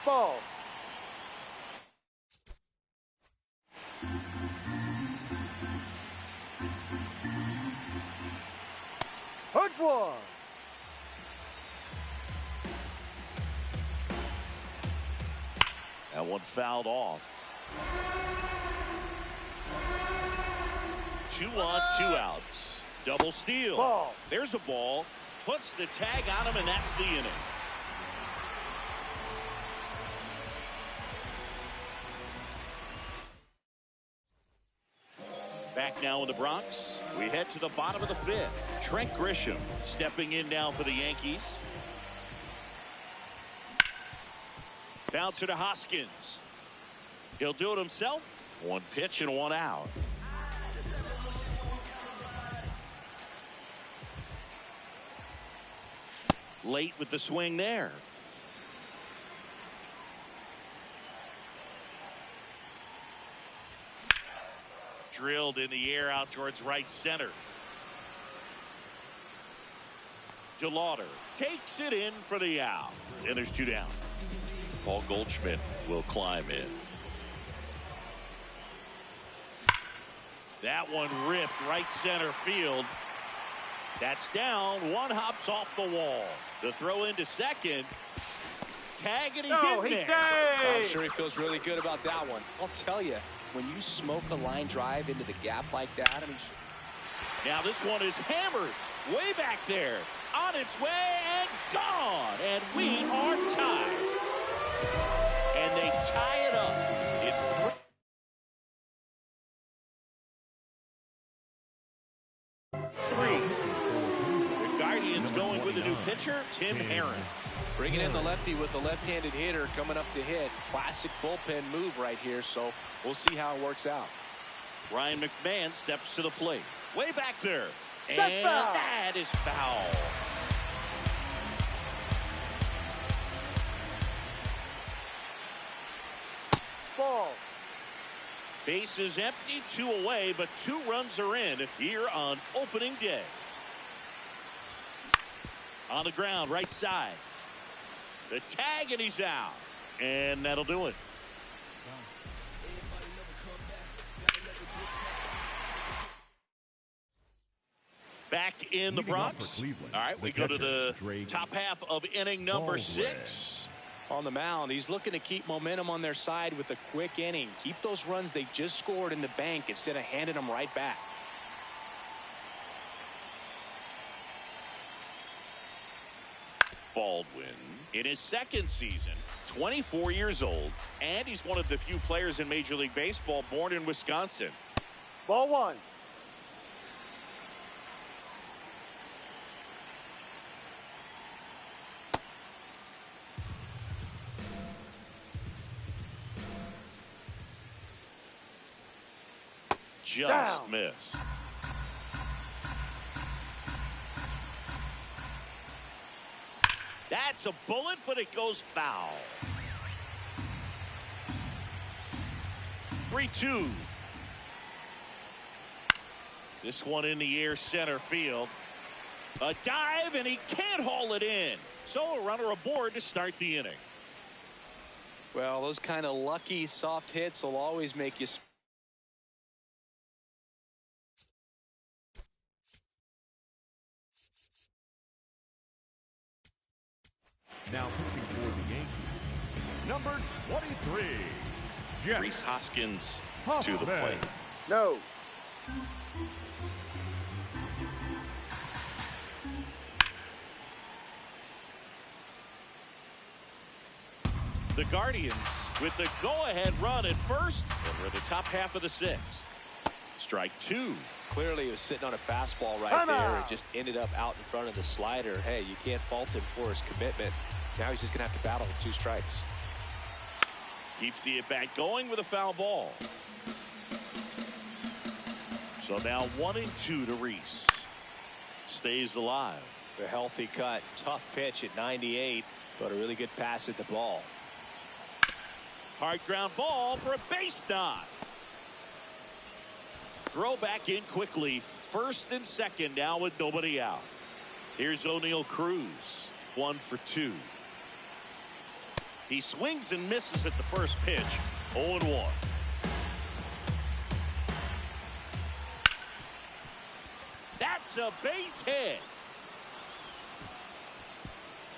Ball. Hook one.
That one fouled off. 2 on, 2 outs. Double steal.
Ball.
There's a ball. Puts the tag on him, and that's the inning. Back now in the Bronx. We head to the bottom of the 5th. Trent Grisham stepping in now for the Yankees. Bouncer to Hoskins. He'll do it himself. 1 pitch and 1 out. Late with the swing there. Drilled in the air out towards right center. DeLauder takes it in for the out. And there's 2 down. Paul Goldschmidt will climb in. That one ripped right center field. That's down. 1 hops off the wall. The throw into second. Tag, and he's in there.
Saved. I'm sure he feels really good about that one. I'll tell you, when you smoke a line drive into the gap like that, I mean.
Now this one is hammered way back there. On its way and gone. And we are tied. And they tie it up. It's 3. The Guardians going with a new pitcher, Tim Herron.
Bringing in the lefty with the left-handed hitter coming up to hit. Classic bullpen move right here, so we'll see how it works out.
Ryan McMahon steps to the plate. Way back there. And that is foul.
Ball.
Base is empty, 2 away, but 2 runs are in here on opening day. On the ground, right side. The tag, and he's out. And that'll do it. Back in the Bronx. All right, we go to the top half of inning number 6.
On the mound, he's looking to keep momentum on their side with a quick inning. Keep those runs they just scored in the bank instead of handing them right back.
Baldwin in his 2nd season, 24 years old, and he's one of the few players in Major League Baseball born in Wisconsin.
Ball 1.
Just missed. That's a bullet, but it goes foul. 3-2. This one in the air, center field. A dive, and he can't haul it in. So a runner aboard to start the inning.
Well, those kind of lucky soft hits will always make you.
Now pitching for the Yankees, number 23, Jeff
Rhys Hoskins
Hoffman.
to the plate.
No.
The Guardians with the go-ahead run at first, and we're the top half of the 6th. Strike 2.
Clearly, he was sitting on a fastball right
Come
there
on.
and just ended up out in front of the slider. Hey, you can't fault him for his commitment. Now he's just going to have to battle with 2 strikes.
Keeps the at-bat going with a foul ball. So now 1-2 to Rhys. Stays alive.
A healthy cut. Tough pitch at 98, but a really good pass at the ball.
Hard ground ball for a base knock. Throw back in quickly. 1st and 2nd now with nobody out. Here's O'Neal Cruz. 1 for 2. He swings and misses at the first pitch. 0-1. That's a base hit.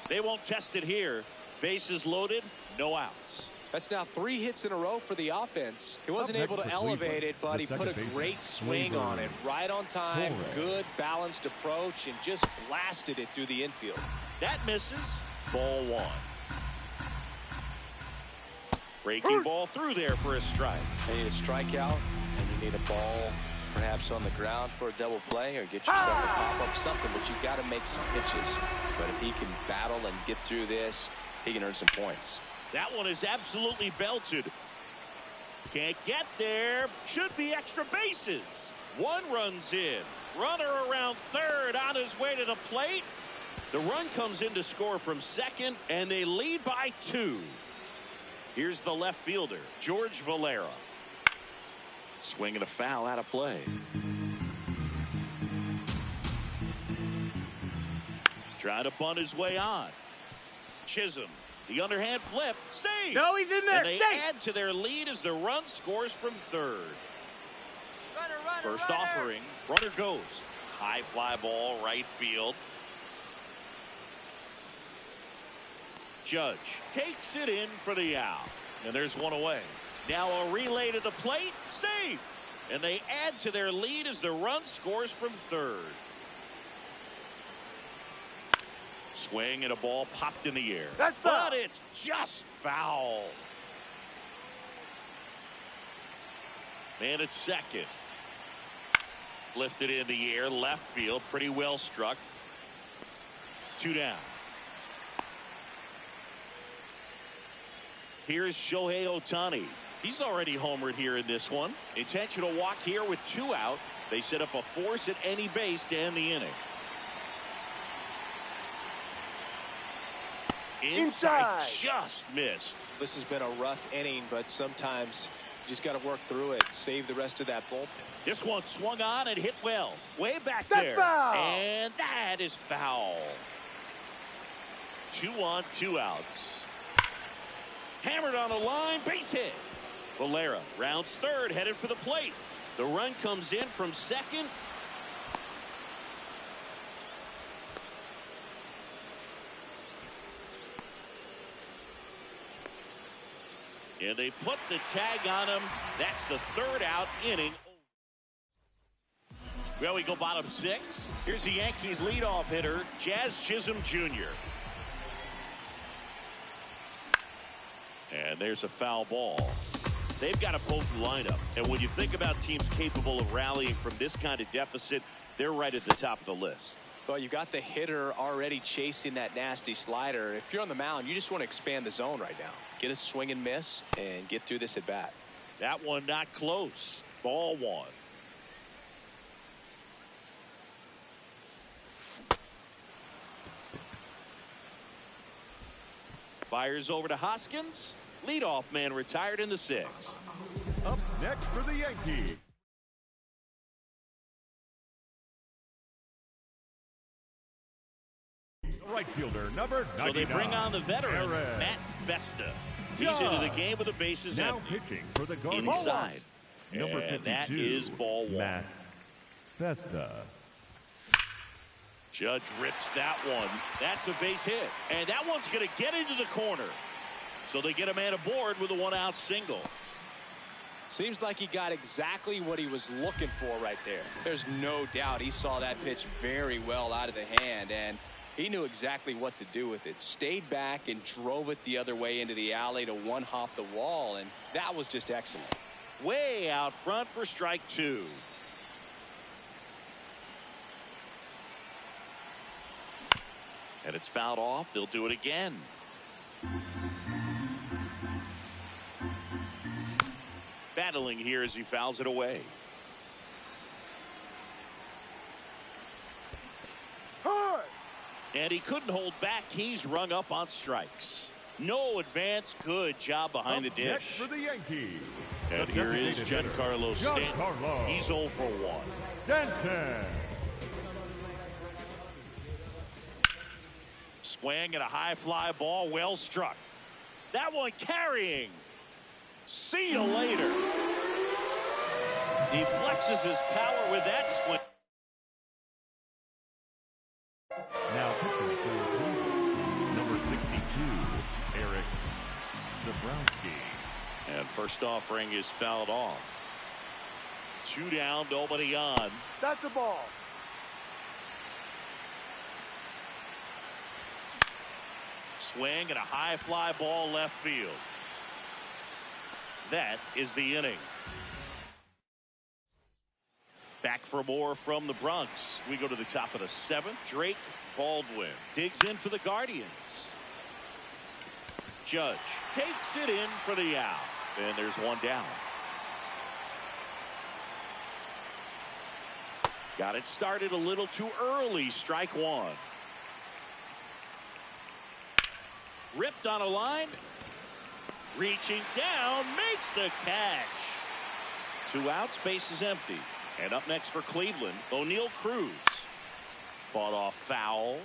They won't test it here. Bases loaded, no outs.
That's now 3 hits in a row for the offense. He wasn't able to elevate it, but he put a great swing on it. Right on time, good balanced approach, and just blasted it through the infield.
That misses. Ball 1. Breaking ball through there for a strike.
You need a strikeout, and you need a ball perhaps on the ground for a double play, or get yourself a pop-up something, but you've got to make some pitches. But if he can battle and get through this, he can earn some points.
That one is absolutely belted. Can't get there. Should be extra bases. 1 runs in. Runner around 3rd on his way to the plate. The run comes in to score from 2nd, and they lead by 2. Here's the left fielder, George Valera. Swinging a foul out of play. Trying to bunt his way on. Chisholm. The underhand flip. Save!
No, he's in there.
And they
Safe.
add to their lead as the run scores from 3rd. First offering. Runner goes. High fly ball, right field. Judge takes it in for the out. And there's 1 away. Now a relay to the plate. Save! And they add to their lead as the run scores from 3rd. Swing and a ball popped in the air.
That's foul.
But it's just foul. Man at 2nd. Lifted in the air, left field, pretty well struck. 2 down. Here's Shohei Ohtani. He's already homered here in this one. Intentional walk here with 2 out. They set up a force at any base to end the inning. Inside, just missed.
This has been a rough inning, but sometimes you just got to work through it. Save the rest of that bullpen.
This one swung on and hit well. Way back
That's
there.
foul.
And that is foul. 2 on, 2 outs. Hammered on the line, base hit. Valera rounds third, headed for the plate. The run comes in from second. And they put the tag on him. That's the 3rd out inning. Well, we go bottom 6. Here's the Yankees leadoff hitter, Jazz Chisholm Jr. And there's a foul ball. They've got a potent lineup. And when you think about teams capable of rallying from this kind of deficit, they're right at the top of the list.
Well, you got the hitter already chasing that nasty slider. If you're on the mound, you just want to expand the zone right now. Get a swing and miss and get through this at bat.
That one not close. Ball 1. Fires over to Hoskins. Leadoff man retired in the 6th.
Up next for the Yankees. Right fielder, number 99.
So they bring on the veteran, Matt Vesta. He's into the game with the bases
now
empty.
pitching for the Guardians.
Inside.
Number 52,
and that is ball 1.
Matt Vesta.
Judge rips that one. That's a base hit. And that one's going to get into the corner. So they get a man aboard with a 1-out single.
Seems like he got exactly what he was looking for right there. There's no doubt he saw that pitch very well out of the hand, and he knew exactly what to do with it. Stayed back and drove it the other way into the alley to one-hop the wall, and that was just excellent.
Way out front for strike 2. And it's fouled off. They'll do it again. Battling here as he fouls it away.
Hard.
And he couldn't hold back. He's rung up on strikes. No advance. Good job behind the dish.
Next for the Yankees.
And
the
here is
designated hitter,
Giancarlo Stanton.
Giancarlo
He's 0 for 1.
Stanton.
Swing and a high fly ball, well struck. That one carrying. See you later. He flexes his power with that swing.
Now pitching for Cleveland, number 62, Eric Zabrowski.
And first offering is fouled off. 2 down, nobody on.
That's a ball.
Swing and a high fly ball left field. That is the inning. Back for more from the Bronx. We go to the top of the 7th. Drake Baldwin digs in for the Guardians. Judge takes it in for the out. And there's 1 down. Got it started a little too early. Strike 1. Ripped on a line. Reaching down, makes the catch. 2 outs, base is empty. And up next for Cleveland, O'Neal Cruz. Fought off foul.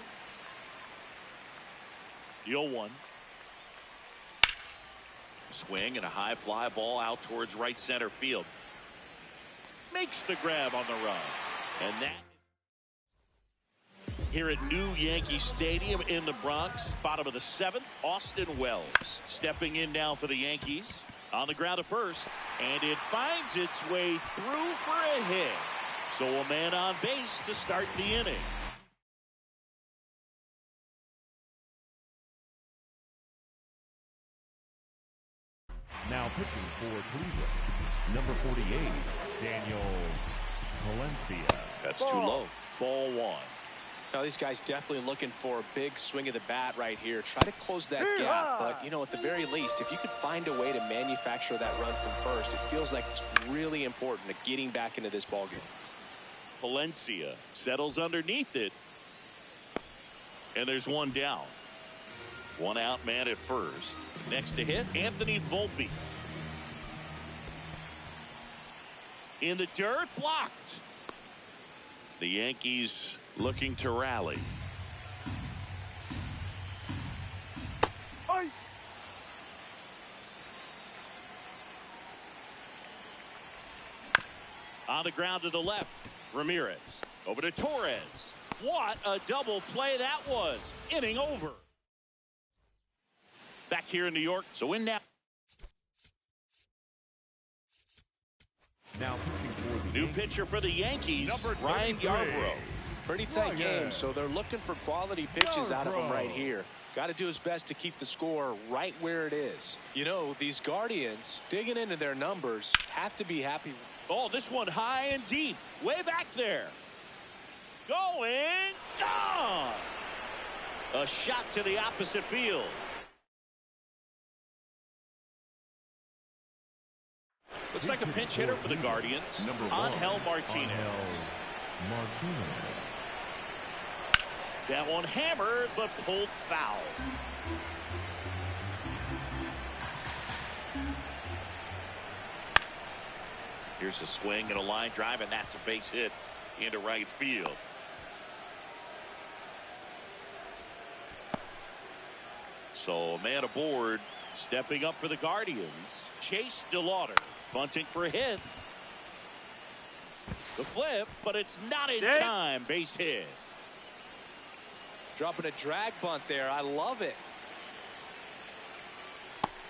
0-1. Swing and a high fly ball out towards right center field. Makes the grab on the run. And that here at New Yankee Stadium in the Bronx, bottom of the 7th, Austin Wells stepping in now for the Yankees. On the ground to first, and it finds its way through for a hit. So a man on base to start the inning.
Now pitching for Cleveland, number 48, Daniel Valencia.
That's too low. Ball 1.
Now these guys definitely looking for a big swing of the bat right here. Try to close that gap, but you know, at the very least, if you could find a way to manufacture that run from first, it feels like it's really important to getting back into this ballgame.
Palencia settles underneath it. And there's one down. One out man at first. Next to hit, Anthony Volpe. In the dirt, blocked. The Yankees looking to rally.
Hey.
On the ground to the left, Ramirez. Over to Torres. What a double play that was. Inning over. Back here in New York, so in now.
Now pitching for the
New pitcher for the Yankees, Ryan Yarbrough.
Pretty tight game, so they're looking for quality pitches out of him right here. Got to do his best to keep the score right where it is. You know, these Guardians, digging into their numbers, have to be happy.
Oh, this one high and deep, way back there. Going, gone. A shot to the opposite field. Looks like a pinch hitter for the Guardians. Angel Martinez. That one hammered, but pulled foul. Here's a swing and a line drive, and that's a base hit into right field. So a man aboard, stepping up for the Guardians. Chase DeLauder bunting for a hit. The flip, but it's not in time. Base hit.
Dropping a drag bunt there. I love it.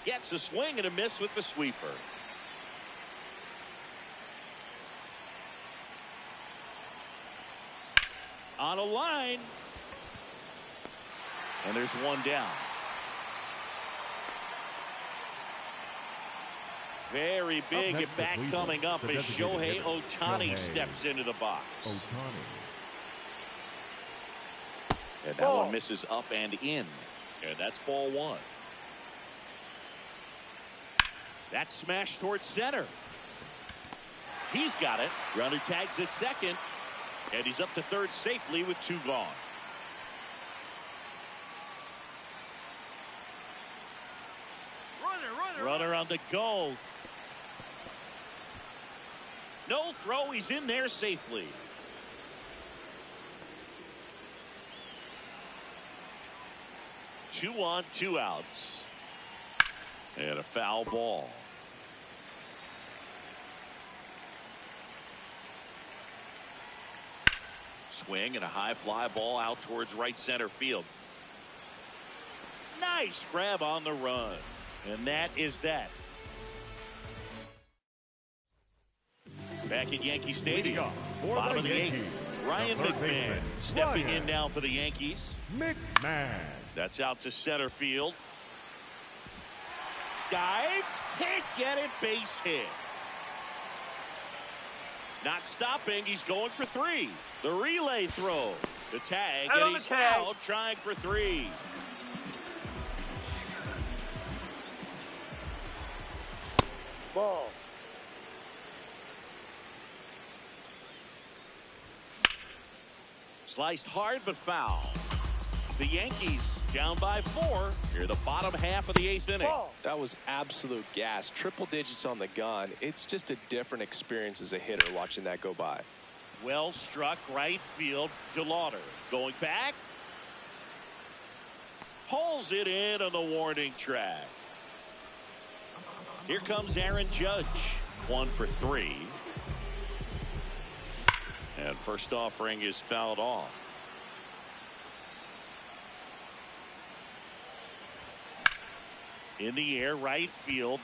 Gets a swing and a miss with the sweeper. On a line. And there's one down. Very big at bat coming up as Shohei Ohtani steps into the box. And that one misses up and in. And that's ball one. That smash towards center. He's got it. Runner tags at second. And he's up to third safely with two gone. Runner on the go. No throw. He's in there safely. Two on, two outs. And a foul ball. Swing and a high fly ball out towards right center field. Nice grab on the run. And that is that. Back at Yankee Stadium, bottom of the eighth, Ryan McMahon stepping in now for the Yankees.
McMahon.
That's out to center field. Dives, can't get it, base hit. Not stopping, he's going for three. The relay throw, the tag, and he's out trying for three.
Ball.
Sliced hard but foul. The Yankees down by 4 here the bottom half of the 8th inning.
That was absolute gas. Triple digits on the gun. It's just a different experience as a hitter watching that go by.
Well struck right field. DeLauder going back. Pulls it in on the warning track. Here comes Aaron Judge. 1 for 3. And first offering is fouled off. In the air, right field.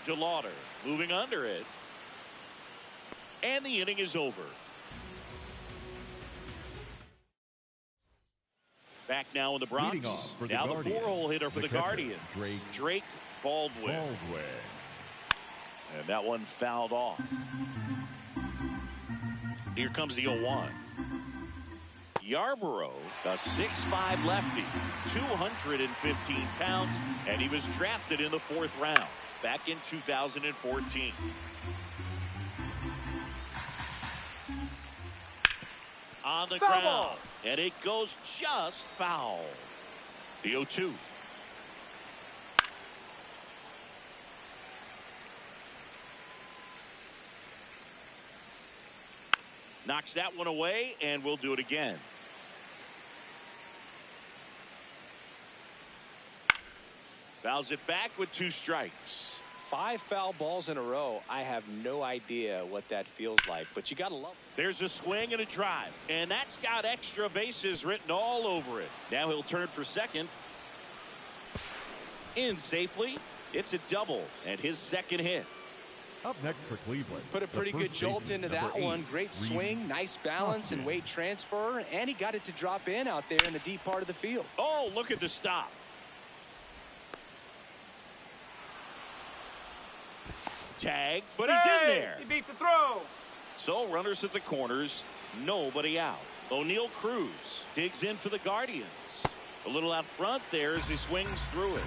DeLauder moving under it. And the inning is over. Back now in the Bronx. Now the 4-hole hitter for the Guardians. Drake Baldwin. And that one fouled off. Here comes the 0-1. Yarbrough, a 6'5" lefty, 215 pounds, and he was drafted in the 4th round back in 2014. On the
Foul
ground.
ball.
And it goes just foul. The 0-2. Knocks that one away, and we'll do it again. Fouls it back with 2 strikes.
5 foul balls in a row. I have no idea what that feels like, but you got to love it.
There's a swing and a drive, and that's got extra bases written all over it. Now he'll turn for second. In safely. It's a double, and his second hit.
Up next for Cleveland.
Put a pretty good jolt into that one. Great swing, nice balance and weight transfer, and he got it to drop in out there in the deep part of the field.
Oh, look at the stop. Tag, but he's in there.
He beat the throw.
So runners at the corners, nobody out. O'Neal Cruz digs in for the Guardians. A little out front there as he swings through it.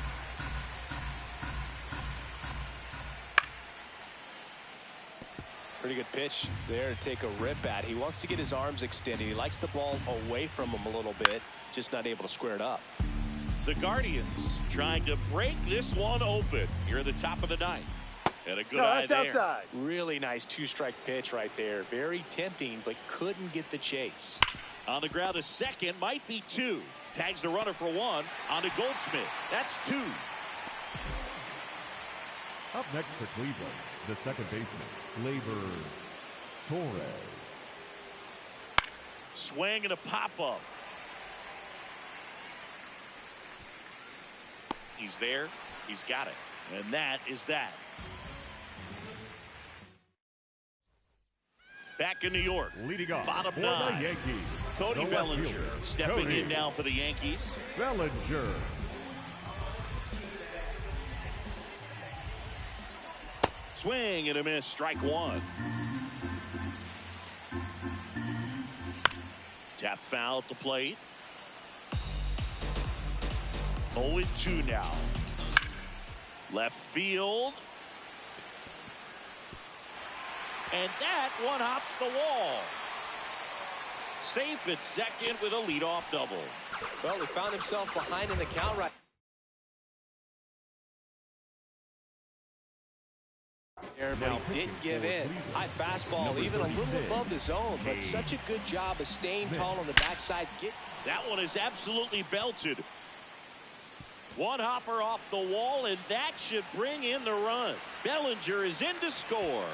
Pretty good pitch there to take a rip at. He wants to get his arms extended. He likes the ball away from him a little bit, just not able to square it up.
The Guardians trying to break this one open here at the top of the ninth. And a good eye
that's
there.
outside.
Really nice 2-strike pitch right there. Very tempting, but couldn't get the chase.
On the ground, a second, might be 2. Tags the runner for 1 on to Goldschmidt. That's 2.
Up next for Cleveland, the second baseman, Gleyber Torres.
Swing and a pop-up. He's there. He's got it. And that is that. Back in New York,
Leading off
bottom
for
9.
the Yankees,
Cody
the left
Bellinger
fielder,
stepping
Cody
in now for the Yankees.
Bellinger.
Swing and a miss, strike 1. Tap foul at the plate. 0-2 now. Left field. And that one hops the wall. Safe at second with a leadoff double.
Well, he found himself behind in the count right there, but he didn't give in. High fastball, even a little above the zone, but such a good job of staying tall on the backside.
That one is absolutely belted. One hopper off the wall, and that should bring in the run. Bellinger is in to score.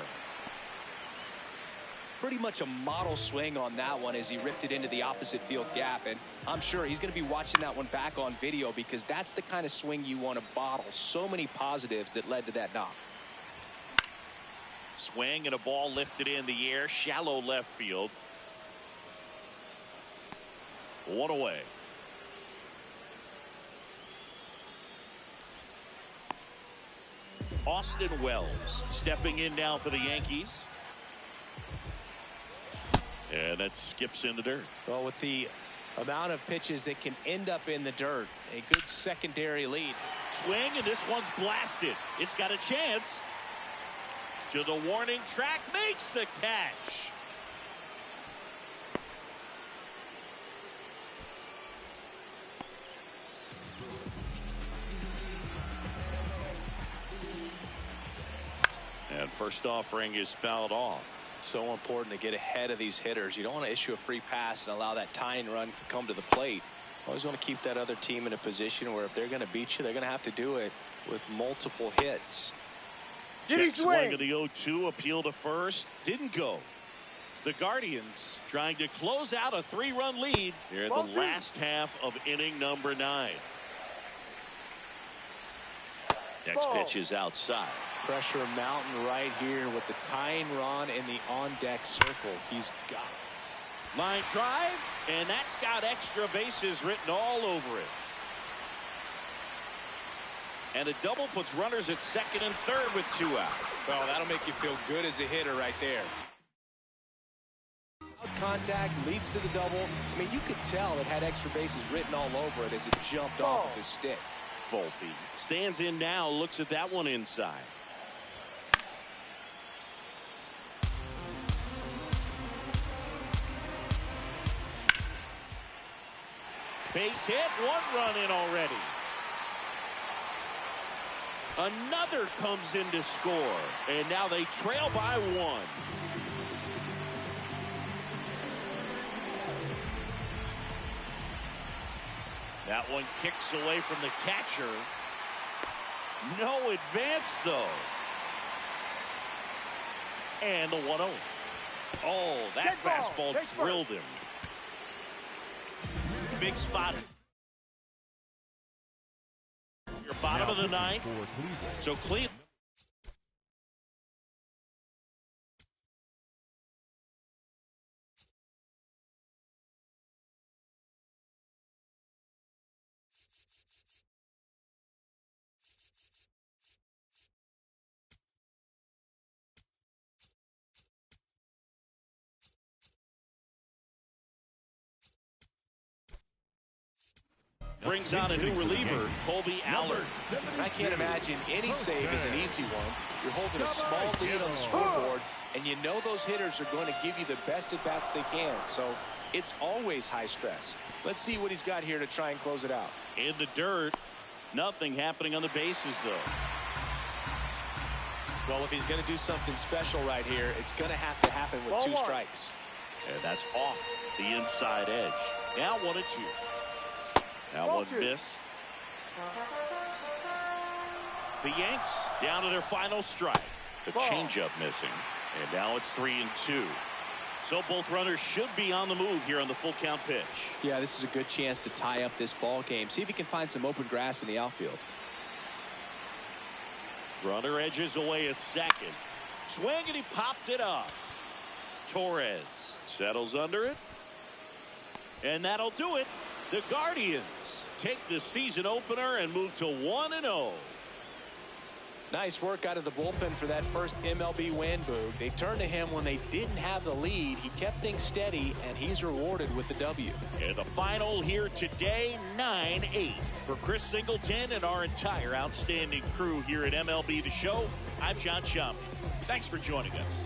Pretty much a model swing on that one as he ripped it into the opposite field gap, and I'm sure he's going to be watching that one back on video because that's the kind of swing you want to bottle. So many positives that led to that knock.
Swing and a ball lifted in the air, shallow left field. 1 away. Austin Wells stepping in now for the Yankees. And that skips in the dirt.
Well, with the amount of pitches that can end up in the dirt, a good secondary lead.
Swing, and this one's blasted. It's got a chance. To the warning track, makes the catch. And first offering is fouled off.
So important to get ahead of these hitters. You don't want to issue a free pass and allow that tying run to come to the plate. Always want to keep that other team in a position where if they're going to beat you, they're going to have to do it with multiple hits.
Check swing of the 0-2, appeal to first, didn't go. The Guardians trying to close out a 3-run lead here in the last half of inning number 9. Next pitch is outside.
Pressure mountain right here with the tying run in the on-deck circle. He's got it.
Line drive, and that's got extra bases written all over it. And a double puts runners at second and third with 2 out.
Well, that'll make you feel good as a hitter right there. Contact leads to the double. I mean, you could tell it had extra bases written all over it as it jumped off of his stick.
Volpe stands in now, looks at that one inside. Base hit, 1 run in already. Another comes in to score, and now they trail by 1. That one kicks away from the catcher. No advance, though. And the 1-0. Oh, that fastball drilled him. Big spot. Your bottom of the 9th. So Cleveland. Brings out a new reliever, Colby Allard.
I can't imagine any save is an easy one. You're holding a small lead on the scoreboard, and you know those hitters are going to give you the best at-bats they can. So it's always high stress. Let's see what he's got here to try and close it out.
In the dirt. Nothing happening on the bases, though.
Well, if he's going to do something special right here, it's going to have to happen with 2 strikes.
And that's off the inside edge. Now 1-2. That one missed. The Yanks down to their final strike. The changeup missing. And now it's 3-2. So both runners should be on the move here on the full count pitch.
Yeah, this is a good chance to tie up this ball game. See if he can find some open grass in the outfield.
Runner edges away at second. Swing, and he popped it up. Torres settles under it. And that'll do it. The Guardians take the season opener and move to 1-0.
Nice work out of the bullpen for that first MLB win, Boog. They turned to him when they didn't have the lead. He kept things steady, and he's rewarded with the W.
And the final here today, 9-8. For Chris Singleton and our entire outstanding crew here at MLB The Show, I'm John Schaub. Thanks for joining us.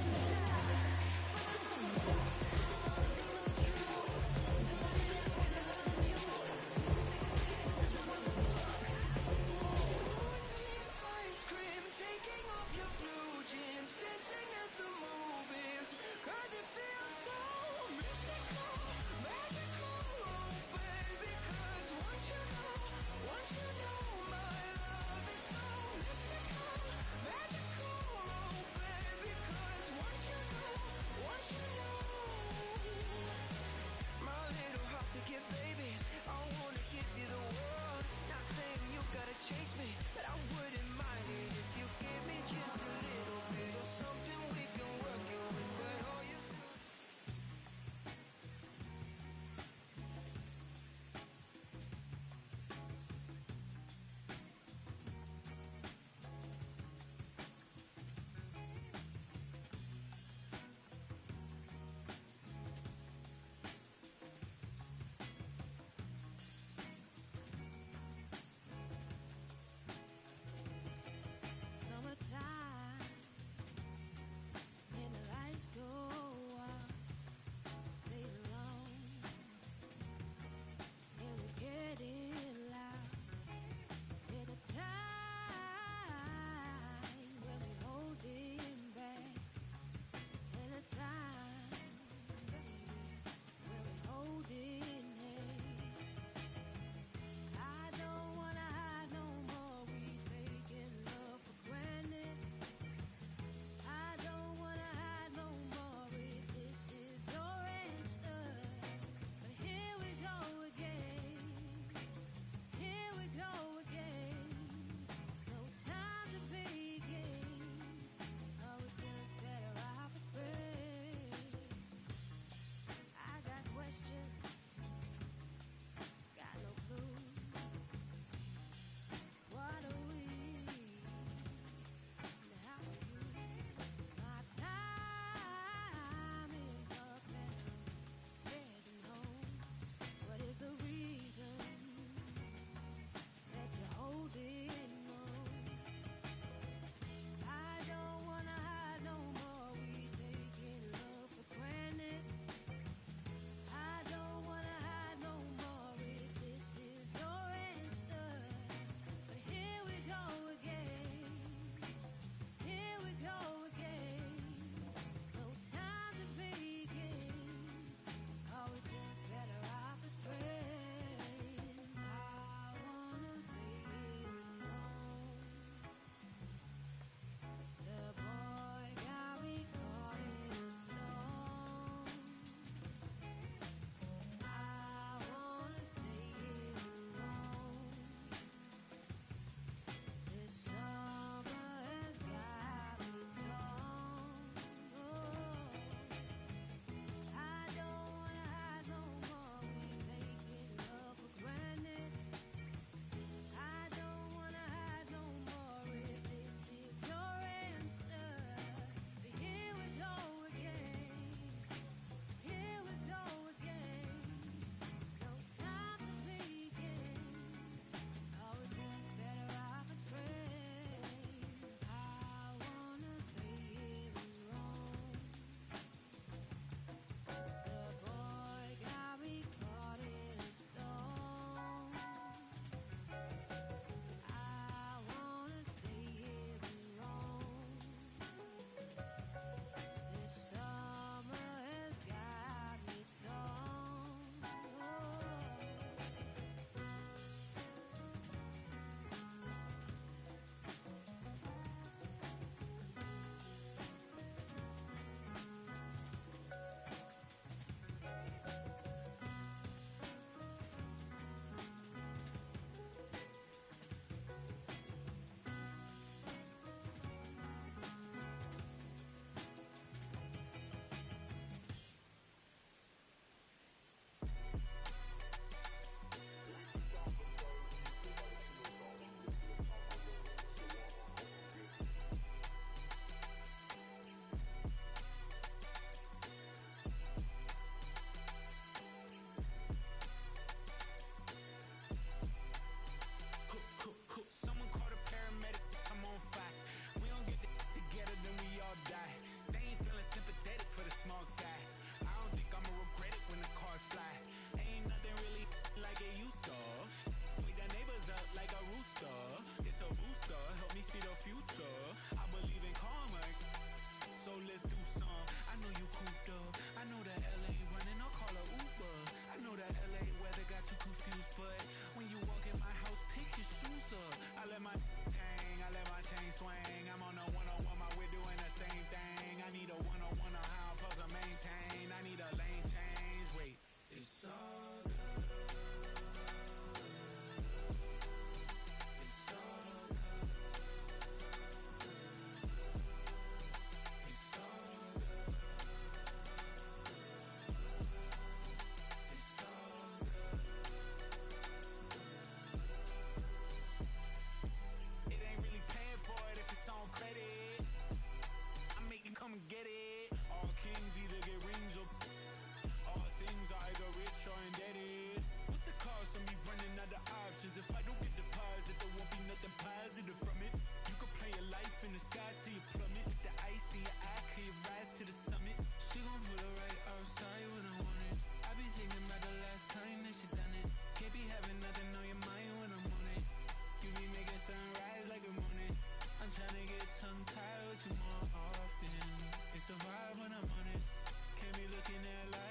looking at life.